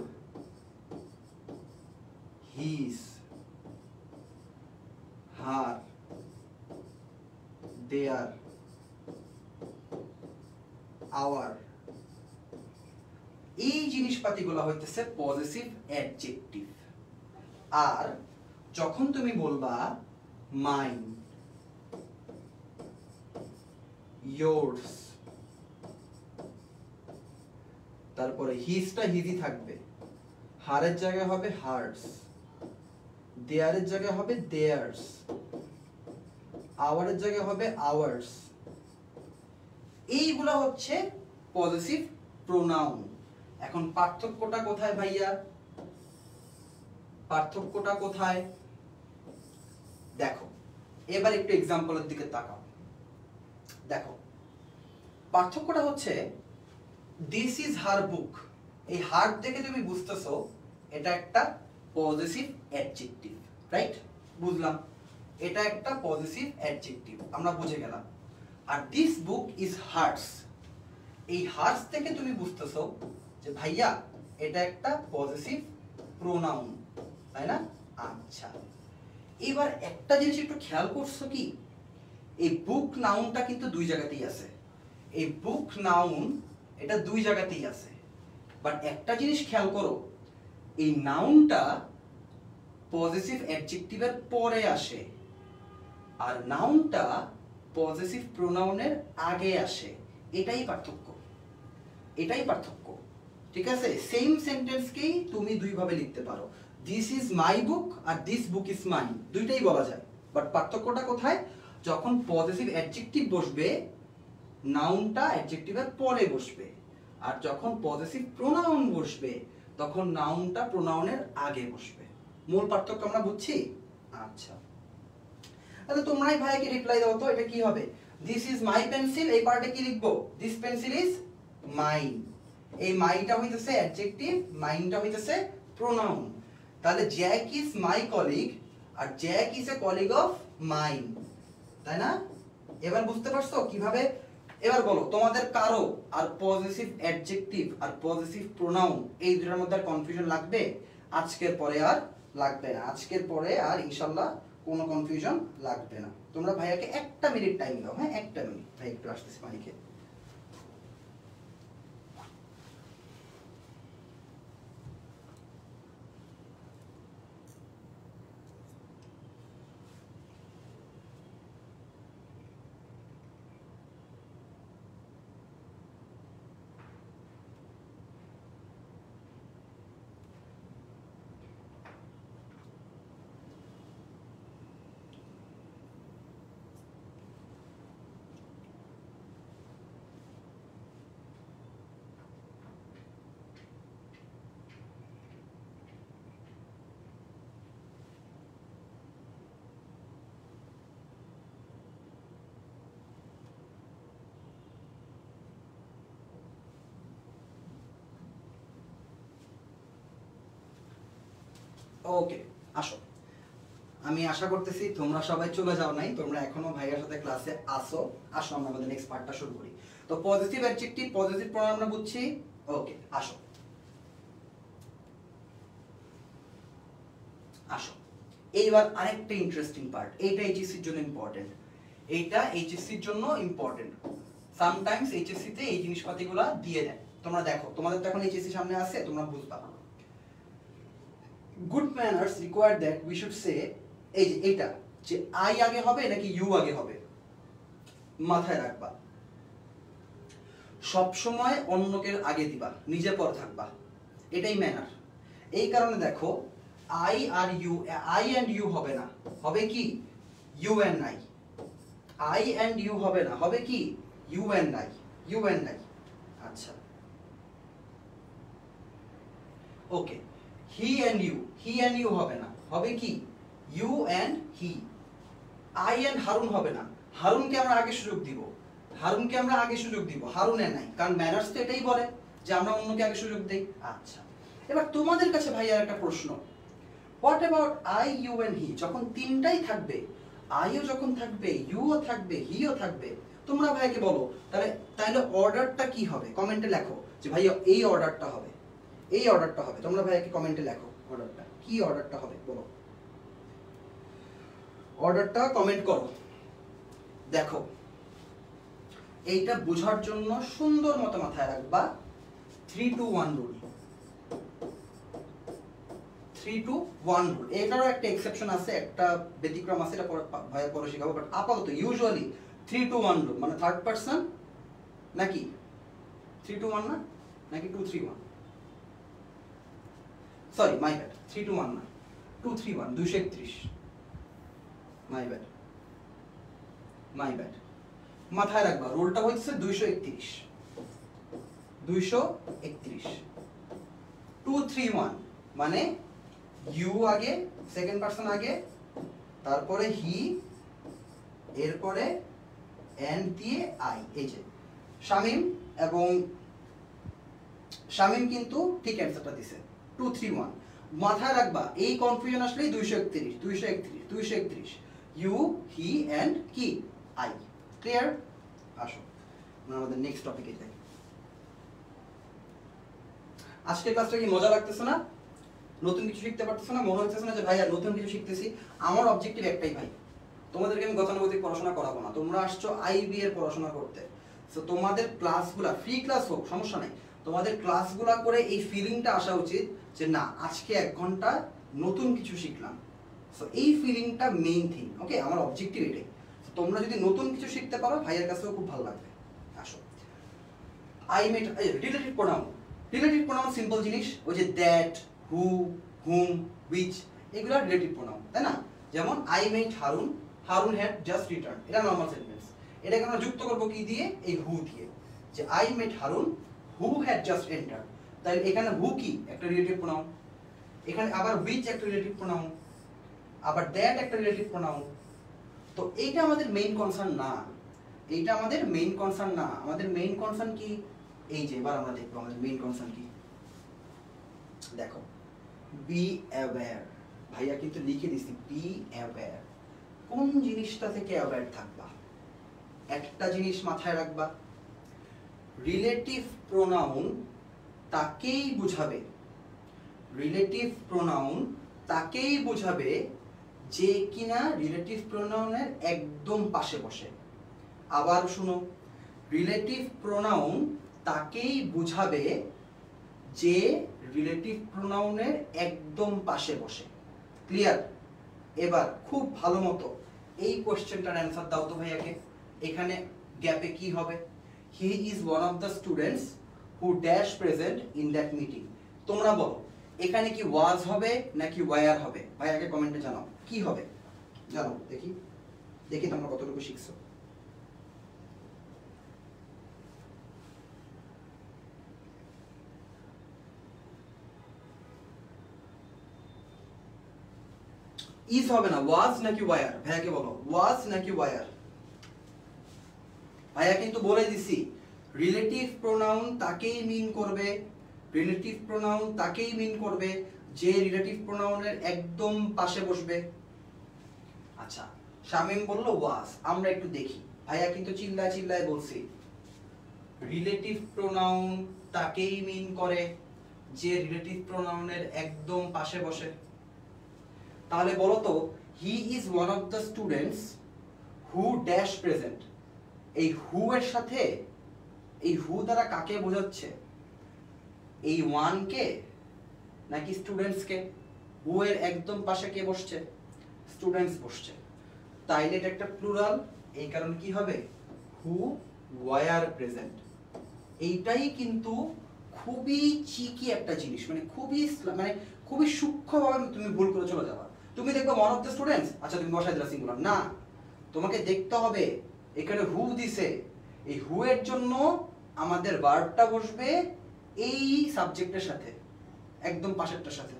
his, her, their, our, এই জিনিসপাতিগুলো হইতেছে পজিটিভ অ্যাডজেক্টিভ। আর যখন তুমি বলবা মাইন, yours, তারপরে হিজটা হিজি থাকবে, হারের জায়গায় হবে হার্স, দেয়ারের জায়গায় হবে দেয়ার্স, আওয়ারের জায়গায় হবে আওয়ার্স, এইগুলা হচ্ছে পজিটিভ প্রোনাউন। এখন পার্থক্যটা কোথায় ভাইয়া? পার্থক্যটা কোথায়? দেখো, এবার একটু এক্সাম্পলের দিকে তাকাও। দেখো, পার্থক্যটা হচ্ছে দিস ইজ হার বুক, এই হার দেখে তুমি বুঝতেছো এটা একটা পজিটিভ অ্যাডজেক্টিভ, রাইট? বুঝলাম, এটা একটা পজিটিভ অ্যাডজেক্টিভ, আমরা বুঝে গেলাম। আর দিস বুক ইজ হার্স, এই হার্স থেকে তুমি বুঝতেছো যে ভাইয়া এটা একটা পজিটিভ প্রোনাউন, তাই না? আচ্ছা, এবার একটা জিনিস একটু খেয়াল করছো কি, এই বুক নাউনটা কিন্তু দুই জায়গাতেই আছে, এই বুক নাউন এটা দুই জায়গাতেই আছে, বাট একটা জিনিস খেয়াল করো, এই নাউনটা পজিটিভ অ্যাডজেক্টিভের পরে আসে আর নাউনটা পজিটিভ প্রোনাউনের আগে আসে, এটাই পার্থক্য, এটাই পার্থক্য, ঠিক আছে। সেম সেন্টেন্সকেই তুমি দুই ভাবে লিখতে পারো, দিস ইজ মাই বুক আর দিস বুক ইজ মাইন, দুইটাই বলা যায়, বাট পার্থক্যটা কোথায়? যখন পজিটিভ অ্যাডজেক্টিভ বসবে নাউনটা অ্যাডজেক্টিভের পরে বসবে, আর যখন পজিটিভ প্রোনাউন বসবে তখন নাউনটা প্রোনাউনের আগে বসবে। মূল পার্থক্য আমরা বুঝছি? আচ্ছা, তাহলে তোমরাই ভাইকে রিপ্লাই দাও তো, এটা কি হবে? দিস ইজ মাই পেন্সিল, এই পার্টে কি লিখবো? দিস পেন্সিল ইজ মাইন, এই মাইটা হইতেছে অ্যাডজেক্টিভ, মাইনটা হইতেছে প্রোনাউন। তাহলে জ্যাক ইজ মাই কলিগ আর Jack is a colleague of mine, তাই না? এবার বুঝতে পারছো কিভাবে? এবার বলো, তোমাদের কারো আর পজিটিভ অ্যাডজেক্টিভ আর পজিটিভ প্রোনাউন এই দুটোর মধ্যে কনফিউশন লাগবে? আজকের পরে আর লাগবে না, আজকের পরে আর ইনশাআল্লাহ কোনো কনফিউশন লাগবে না। তোমরা ভাইয়াকে একটা মিনিট টাইম দাও, হ্যাঁ একটা মিনিট, ভাই একটু আসতেছি পানি খেয়ে। ওকে, আসো। আমি আশা করতেছি তোমরা সবাই চলে যাও নাই, তোমরা এখনো ভাইয়ার সাথে ক্লাসে আসো। আসো আমরা আমাদের নেক্সট পার্টটা শুরু করি। তো পজিটিভ অ্যাডজেক্টিভ, পজিটিভ প্রোনাউন আমরা বুঝছি। ওকে, আসো আসো। এইবার আরেকটা ইন্টারেস্টিং পার্ট, এইটা এইচএসসির জন্য ইম্পর্টেন্ট। এইটা এইচএসসির জন্য ইম্পর্টেন্ট। সামটাইমস এইচএসসি তে এই জিনিসপাতিগুলো দিয়ে দেয়। তোমরা দেখো, তোমাদের তো এখন এইচএসসি সামনে আছে, তোমরা বুঝবা। Good manners require that we should say, এই যে এইটা, যে আই আগে হবে নাকি ইউ আগে হবে, মাথায় রাখবা। সব সময় অন্যকে আগে দিবা, নিজে পর থাকবা, এটাই ম্যানার। এই কারণে দেখো, আই আর ইউ, আই এন্ড ইউ হবে না, হবে কি you and I. I and you হবে না, হবে কি you and I, you and I. আচ্ছা, okay. He and you, he and you হবে না, হবে কি you and he. I and Harun হবে না, হারুনকে আমরা আগে সুযোগ দিব, হারুনকে আমরা আগে সুযোগ দিব, হারুনে নাই, কারণ ম্যানার্স তো এটাই বলে যে আমরা অন্যকে আগে সুযোগ দেই। আচ্ছা, এবার তোমাদের কাছে ভাইয়া একটা প্রশ্ন, what about I, you and he? যখন তিনটাই থাকবে, আইও যখন থাকবে, ইউও থাকবে, হিও থাকবে, তোমরা ভাইয়াকে বলো তাহলে তাহলে অর্ডারটা কি হবে? কমেন্টে লেখো যে ভাইয়া এই অর্ডারটা হবে, এই অর্ডারটা হবে। তোমরা ভাইয়াকে কমেন্টে লেখো অর্ডারটা কি, অর্ডারটা হবে বলো, অর্ডারটা কমেন্ট করো। দেখো, এইটা বোঝার জন্য সুন্দর মতো মাথায় রাখবা 3-2-1 রুল। 3-2-1 রুল, এটারও একটা এক্সেপশন আছে, একটা ব্যতিক্রম আছে, এটা ভাইয়া পরে শেখাবো। বাট আপাতত ইউজুয়ালি 3-2-1 রুল, মানে থার্ড পারসন নাকি 3-2-1 না, নাকি 2-3-1, সরি মাই ব্যাড, 3-2-1 না, 2-3-1, 231, মাই ব্যাড, মাই ব্যাড। মাথায় রাখবা রুলটা হচ্ছে 231, 231, 2-3-1 মানে ইউ আগে, সেকেন্ড পারসন আগে, তারপরে হি, এরপরে এন্ড দিয়ে আই। এই যে শামিম, এবং শামিম কিন্তু ঠিক অ্যান্সারটা দিছে 2-3-1। মাথায় রাখবা এই কনফিউশন আসলেই 231, 231, 231, ইউ, হি এন্ড কি আই। ক্লিয়ার? আসো আমরা আমাদের নেক্সট টপিকে যাই। আজকের ক্লাসটা কি মজা লাগতেছে না? নতুন কিছু শিখতে পারতেছ না? মনে হচ্ছে না যে ভাই আর নতুন কিছু শিখতেছি? আমার অবজেক্টিভ একটাই ভাই, তোমাদেরকে আমি গতানুগতিক পড়াশোনা করাবো না। তোমরা আসছো আইবি এর পড়াশোনা করতে, সো তোমাদের ক্লাসগুলা ফ্রি ক্লাস হোক, সমস্যা নাই, তোমাদের ক্লাসগুলা করে এই ফিলিংটা আসা উচিত যে না আজকে 1 ঘন্টা নতুন কিছু শিখলাম। সো এই ফিলিংটা মেইন থিং। ওকে, আমার অবজেক্টিভ এটাই। তোমরা যদি নতুন কিছু শিখতে পারো, ভাইয়ের কাছেও খুব ভালো লাগবে। আসো, I met, relative pronoun. Relative pronoun simple জিনিস, ওই যে দ্যাট, হু, হুম, হুইচ, এগুলো রিলেটিভ প্রোনাউন, তাই না? যেমন I met Harun, Harun had just return, এটা নরমাল সেন্টেন্স। এটাকে আমরা যুক্ত করবো কি দিয়ে? এই হু দিয়ে, যে I met Harun, who had just enter. তাই এখানে হু কি একটা রিলেটিভ প্রোনাউন, এখানে আবার হুইচ একটা রিলেটিভ প্রোনাউন, আবার দ্যাট একটা রিলেটিভ প্রোনাউন। তো এইটা আমাদের মেইন কনসার্ন না, এইটা আমাদের মেইন কনসার্ন না। আমাদের মেইন কনসার্ন কি? এই যে এবার আমরা দেখবো আমাদের মেইন কনসার্ন কি। দেখো, বি অ্যাওয়্যার, ভাইয়া কিন্তু লিখে দিছি বি অ্যাওয়্যার। কোন জিনিসটা থেকে অ্যাওয়্যার থাকবা? একটা জিনিস মাথায় রাখবা, রিলেটিভ প্রোনাউন তাকেই বুঝাবে, রিলেটিভ প্রোনাউন তাকেই বুঝাবে যে কিনা রিলেটিভ প্রোনাউনের একদম পাশে বসে। আবার শুনো, রিলেটিভ প্রোনাউন তাকেই বুঝাবে যে রিলেটিভ প্রোনাউনের একদম পাশে বসে। ক্লিয়ার? এবার খুব ভালো মতো এই কোশ্চেনটার অ্যান্সার দাও তো ভাইয়াকে। এখানে গ্যাপে কি হবে? He is one of the students who dash present in that meeting. তোমরা বলো এখানে কি ওয়াজ হবে নাকি ওয়ার হবে? ভাইয়াকে কমেন্টে জানাও কি হবে, জানাও দেখি, দেখি তোমরা কতটুকু শিখছো। ইজ হবে না, ওয়াজ নাকি ওয়ার? ভাইয়াকে বলো ওয়াজ নাকি ওয়ার। ভাইয়া কিন্তু বলে দিছি রিলেটিভ প্রোনাউন তাকেই মিন করবে, রিলেটিভ প্রোনাউন তাকেই মিন করবে যে রিলেটিভ প্রোনাউনের একদম পাশে বসবে। আচ্ছা, শামীম বলল ওয়াজ, আমরা একটু দেখি। ভাইয়া কিন্তু চিল্লায় চিল্লায় বলছি রিলেটিভ প্রোনাউন তাকেই মিন করে যে রিলেটিভ প্রোনাউনের একদম পাশে বসে। তাহলে বলো তো, he is one of the students who dash present, এই হু এর সাথে এই হু দ্বারা কাকে বোঝাচ্ছে? এই ওয়ান কে নাকি স্টুডেন্টস কে? হু এর একদম পাশে কে বসছে? স্টুডেন্টস বসছে। তাইলে এটা একটা প্লুরাল, এই কারণে কি হবে? Who were present. এইটাই কিন্তু খুবই চিকি একটা জিনিস, মানে খুবই সূক্ষ্মভাবে তুমি ভুল করে চলে যাবা। তুমি দেখবে ওয়ান অফ দ্য স্টুডেন্টস, আচ্ছা তুমি বসাই দিলা সিঙ্গুলার, না, তোমাকে দেখতে হবে এখানে হু দিছে, এই হু এর জন্য আমাদের ভার্বটা বসবে এই সাবজেক্টের সাথে, একদম পাশেরটার সাথে।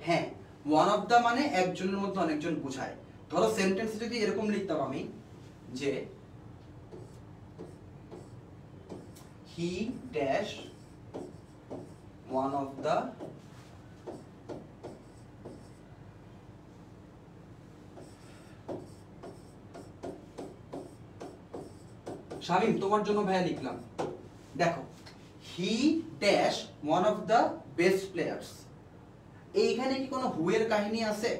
হ্যাঁ, ওয়ান অফ দা মানে একজনের মধ্যে অনেকজন বোঝায়। ধরো সেন্টেন্স যদি এরকম লিখতাম আমি যে he dash one of the Shamim, তোমার জন্য ভাইয়া লিখলাম, দেখো he dash one of the best players. এইখানে কি কোনো হু এর কাহিনী আছে?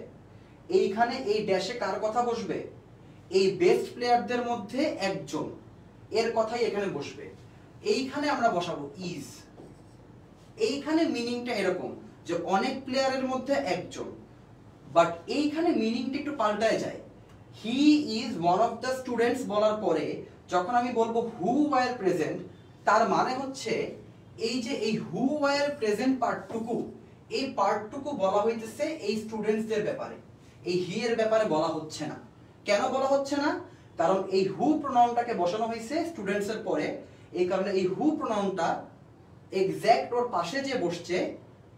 এইখানে এই ড্যাশে কার কথা বসবে? এই বেস্ট প্লেয়ারদের মধ্যে একজন এর কথাই এখানে বসবে। এইখানে আমরা বসাবো ইজ। এইখানে মিনিংটা এরকম যে অনেক প্লেয়ারের মধ্যে একজন, বাট এইখানে মিনিংটা একটু পাল্টায় যায়। He is one of the students বলার পরে যখন আমি বলবো হু ওয়ার প্রেজেন্ট, তার মানে হচ্ছে এই যে এই হু ওয়ার প্রেজেন্ট পার্টটুকু, এই পার্টটুকু বলা হইতেছে এই স্টুডেন্টসদের ব্যাপারে, এই হি এর ব্যাপারে বলা হচ্ছে না। কেন বলা হচ্ছে না? কারণ এই হু প্রোনাউনটাকে বসানো হয়েছে স্টুডেন্টস এর পরে, এই কারণে এই হু প্রোনাউনটা এক্স্যাক্ট ওর পাশে যে বসছে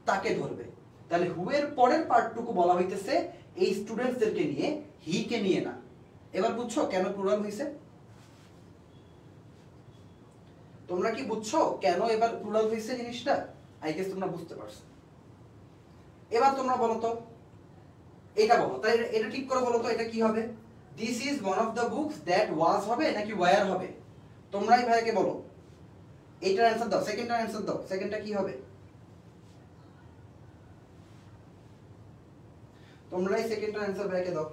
তাকে ধরবে। তাহলে হু এর পরের পার্টটুকু বলা হইতেছে এই স্টুডেন্টসদেরকে নিয়ে, হি কে নিয়ে না। এবার বুঝছো কেন প্লুরাল হইছে? তোমরা কি বুঝছো কেন এবার প্লুরাল হইছে জিনিসটা? আই গেস তোমরা বুঝতে পারছো। এবার তোমরা বলো তো, এটা বলো, তাই এটা ঠিক করে বলো তো, এটা কি হবে? This is one of the books that was হবে নাকি ওয়ার হবে? তোমরাই ভাইকে বলো, এইটার অ্যানসার দাও, সেকেন্ডটার অ্যানসার দাও। সেকেন্ডটা কি হবে? তোমরাই সেকেন্ডটার অ্যানসার ভাইকে দাও।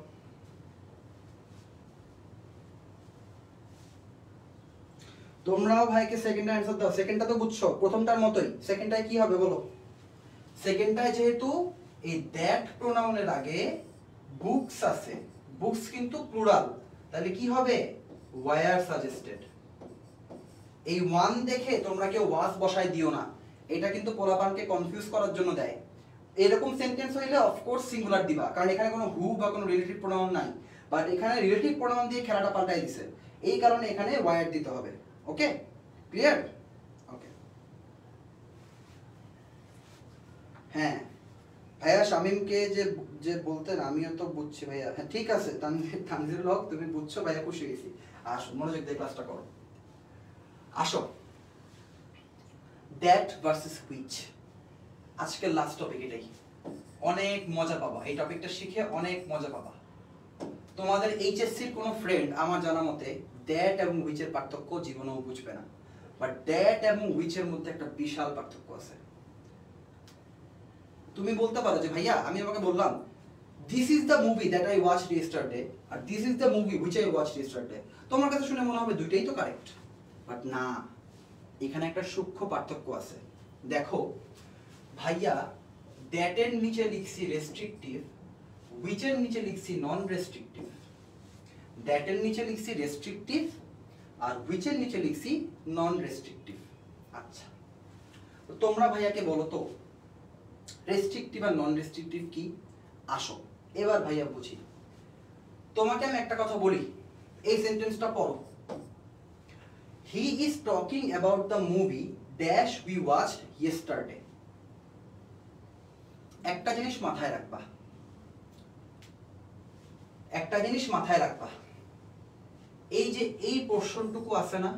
তোমরাও ভাইকে সেকেন্ডটার অ্যানসার দাও। সেকেন্ডটা তো বুঝছো, প্রথমটার মতোই। সেকেন্ডটায় কি হবে বলো? সেকেন্ডটায় যেহেতু এই দ্যাট প্রোনাউনের আগে বুকস আছে, বুকস কিন্তু প্লুরাল, তাহলে কি হবে? War suggested. এই ওয়ান দেখে তোমরা কেউ ওয়াজ বসাই দিও না, এটা কিন্তু পোলাপানকে কনফিউজ করার জন্য দেয়। এরকম সেন্টেন্স হইলে অফকোর্স সিঙ্গুলার দিবা, কারণ এখানে কোনো হু বা কোনো রিলেটিভ প্রোনাউন নাই, বাট এখানে রিলেটিভ প্রোনাউন দিয়ে খেলাটা পাল্টাই দিছে, এই কারণে এখানে ওয়ার দিতে হবে। ওকে, ক্লিয়ার? ওকে, হ্যাঁ ভাইয়া শামীমকে যে বলতেন আমিও তো বুঝছি ভাইয়া। হ্যাঁ ঠিক আছে তানজিরুল হক, তুমি বুঝছো ভাইয়া, খুশি হয়েছি। আসো মনোযোগ দিয়ে ক্লাসটা করো। আসো, দ্যাট ভার্সেস হুইচ আজকের লাস্ট টপিক। এটাই অনেক মজা পাবা, এই টপিকটা শিখে অনেক মজা পাবা। তোমাদের এইচএসসির কোনো ফ্রেন্ড আমার জানা মতে দ্যাট এবং হুইচের পার্থক্য জীবনেও বুঝবে না, বাট দ্যাট এবং হুইচের মধ্যে একটা বিশাল পার্থক্য আছে। তুমি বলতে পারো যে ভাইয়া আমি আমাকে বললাম this is the movie that I watched yesterday আর this is the movie which I watched yesterday, তোমার কাছে শুনে মনে হবে দুইটাই তো কারেক্ট, বাট না, এখানে একটা সূক্ষ্ম পার্থক্য আছে। দেখো ভাইয়া, দ্যাটের নিচে লিখছি রেস্ট্রিকটিভ, হুইচের নিচে লিখছি নন রেস্ট্রিকটিভ। দ্যাটের নিচে লিখছি রেস্ট্রিকটিভ আর হুইচের নিচে লিখছি নন রেস্ট্রিকটিভ। আচ্ছা, তো তোমরা ভাইয়াকে বলো তো রেস্ট্রিকটিভ আর নন রেস্ট্রিকটিভ কি? আসো এবার ভাইয়া বুঝি। তোমাকে আমি একটা কথা বলি, এই সেন্টেন্সটা পড়ো। He is talking about the movie dash we watched yesterday. একটা জিনিস মাথায় রাখবা, একটা জিনিস মাথায় রাখবা, এই যে এই পোরশনটুকু আছে না,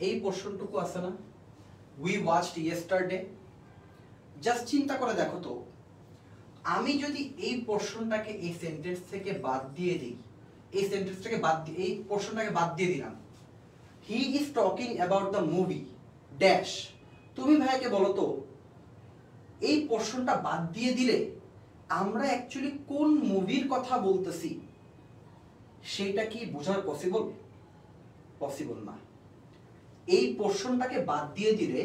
এই পোরশনটুকু আছে না, উই ওয়াচড ইয়েস্টারডে, জাস্ট চিন্তা করে দেখো তো, আমি যদি এই পোর্শনটাকে এই সেন্টেন্স থেকে বাদ দিয়ে দিই, এই সেন্টেন্সটাকে বাদ দিয়ে এই পোর্শনটাকে বাদ দিয়ে দিলাম, he is talking about the movie dash, তুমি ভাইকে বলো তো এই পোর্শনটা বাদ দিয়ে দিলে আমরা অ্যাকচুয়ালি কোন মুভির কথা বলতেছি সেটা কি বোঝা পসিবল? পসিবল না। এই পোর্শনটাকে বাদ দিয়ে দিলে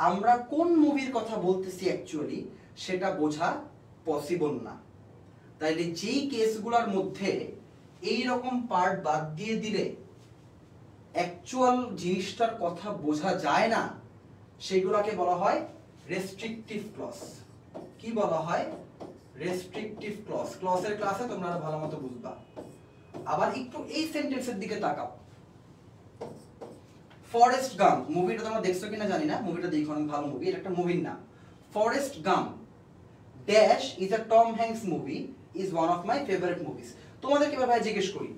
আমরা কোন মুভির কথা বলতেছি অ্যাকচুয়ালি সেটা বোঝা পসিবল না। তাইলে যেই কেসগুলোর মধ্যে এই রকম পার্ট বাদ দিয়ে দিলে অ্যাকচুয়াল জিনিসটার কথা বোঝা যায় না, সেগুলোকে বলা হয় রেস্ট্রিকটিভ ক্লজ। কি বলা হয়? Restrictive clause. ক্লজের ক্লাসে তোমরা আরো ভালো মতো বুঝবা। আবার একটু এই সেন্টেন্সের দিকে তাকাও। ফরেস্ট গাম্প মুভিটা তোমরা দেখছো কিনা জানি না, মুভিটা দেখো, অনেক ভালো মুভি, এটা একটা মুভির নাম। Forrest Gump dash is a Tom Hanks movie, is one of my favourite movies. তোমাদেরকে এবার ভাই জিজ্ঞেস করি,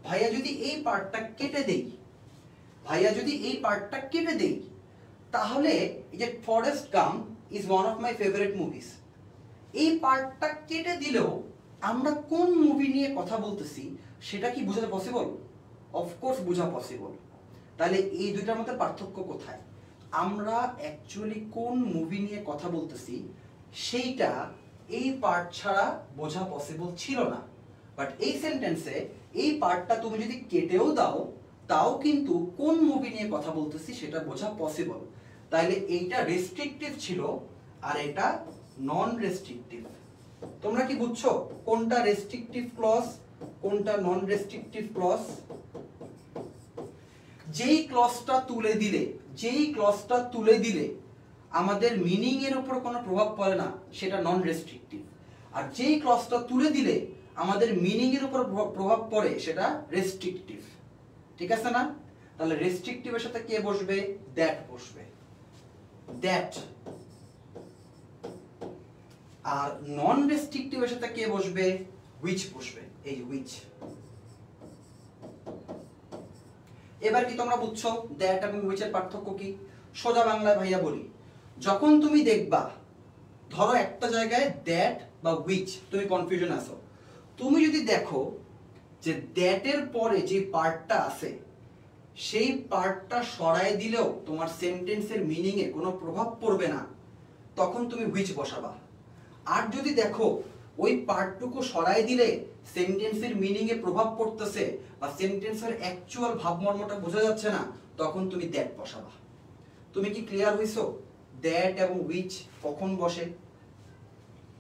ভাইয়া যদি এই পার্টটা কেটে দেই, ভাইয়া যদি এই পার্টটা কেটে দেই, তাহলে এই যে Forrest Gump is one of my favourite movies, এই পার্টটা কেটে দিলেও আমরা কোন মুভি নিয়ে কথা বলতেছি সেটা কি বোঝা পসিবল? অফকোর্স বোঝা পসিবল। তাহলে এই দুইটার মধ্যে পার্থক্য কোথায়? আমরা অ্যাকচুয়ালি কোন মুভি নিয়ে কথা বলতেছি সেইটা এই পার্ট ছাড়া বোঝা পসিবল ছিল না। বাট এই সেন্টেন্সে এই পার্টটা তুমি যদি কেটেও দাও, তাও কিন্তু কোন মুভি নিয়ে কথা বলতেছি সেটা বোঝা পসিবল। তাইলে এইটা রেস্ট্রিকটিভ ছিল আর এটা নন রেস্ট্রিকটিভ। তোমরা কি বুঝছো কোনটা রেস্ট্রিকটিভ ক্লজ, কোনটা নন রেস্ট্রিকটিভ ক্লজ? যেই ক্লজটা তুলে দিলে আমাদের মিনিং এর উপর কোনো প্রভাব পড়ে না সেটা নন রেস্ট্রিকটিভ, আর যেই ক্লজটা তুলে দিলে আমাদের মিনিং এর উপর প্রভাব পড়ে সেটা রেস্ট্রিকটিভ। ঠিক আছে না? তাহলে রেস্ট্রিকটিভের সাথে কে বসবে? দ্যাট বসবে, দ্যাট। আর নন রেস্ট্রিকটিভের সাথে কে বসবে? হুইচ বসবে, এই যে হুইচ। এবার কি তোমরা বুঝছো দ্যাট এবং হুইচের পার্থক্য কি? সোজা বাংলায় ভাইয়া বলি, যখন তুমি দেখবা ধরো একটা জায়গায় দ্যাট বা হুইচ তুমি কনফিউশন আছো, তুমি যদি দেখো যে দ্যাটের পরে যে পার্টটা আছে সেই পার্টটা সরায় দিলেও তোমার সেন্টেন্সের মিনিং এ কোনো প্রভাব পড়বে না, তখন তুমি হুইচ বসাবা। আর যদি দেখো ওই পার্টটুকু সরায় দিলে সেন্টেন্সের মিনিং এ প্রভাব পড়তেছে বা সেন্টেন্সের অ্যাকচুয়াল ভাবমর্মটা বোঝা যাচ্ছে না, তখন তুমি দ্যাট বসাবা। তুমি কি ক্লিয়ার হইছো দ্যাট এবং হুইচ কখন বসে?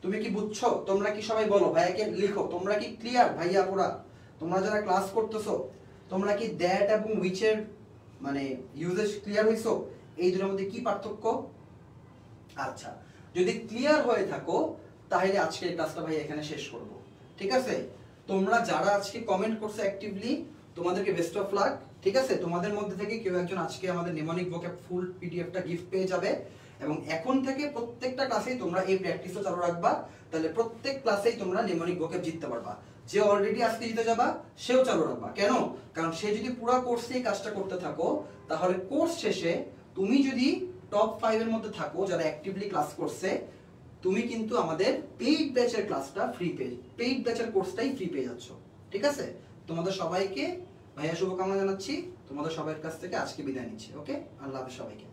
তুমি কি বুঝছো? তোমরা কি সবাই বলো, ভাইয়াকে লিখো, তোমরা কি ক্লিয়ার? ভাইয়া পুরা তোমরা যারা ক্লাস করতেছো তোমরা কি দ্যাট এবং হুইচের মানে ইউজেজ ক্লিয়ার হইছো? এই দুটোর মধ্যে কি পার্থক্য? আচ্ছা, যদি ক্লিয়ার হয়ে থাকো তাহলে আজকের ক্লাসটা ভাই এখানে শেষ করব। ঠিক আছে? তোমরা যারা আজকে কমেন্ট করছো অ্যাক্টিভলি, তোমাদেরকে বেস্ট অফ লাক। ঠিক আছে? তোমাদের মধ্যে থেকে কেউ একজন আজকে আমাদের নিমোনিক ভোক্যাব ফুল পিডিএফটা গিফট পেয়ে যাবে। এবং এখন থেকে প্রত্যেকটা ক্লাসেই তোমরা এই প্র্যাকটিসও চালু রাখবা, তাহলে প্রত্যেক ক্লাসেই তোমরা নিমোনিক ভোক্যাব জিততে পারবা। যে অলরেডি আজকে জিতে যাবা সেও চালু রাখবা। কেন? কারণ সে যদি পুরো কোর্সেই কাজটা করতে থাকো, তাহলে কোর্স শেষে তুমি যদি টপ 5 এর মধ্যে থাকো যারা অ্যাক্টিভলি ক্লাস করছে, তুমি কিন্তু আমাদের পেইড ব্যাচের ক্লাসটা ফ্রি পেইড ব্যাচের কোর্সটাই ফ্রি পেয়ে যাচ্ছ। ঠিক আছে? তোমাদের সবাইকে ভাইয়া শুভকামনা জানাচ্ছি। তোমাদের সবার কাছ থেকে আজকে বিদায় নিচ্ছি। ওকে, আল্লাহ হাফেজ সবাইকে।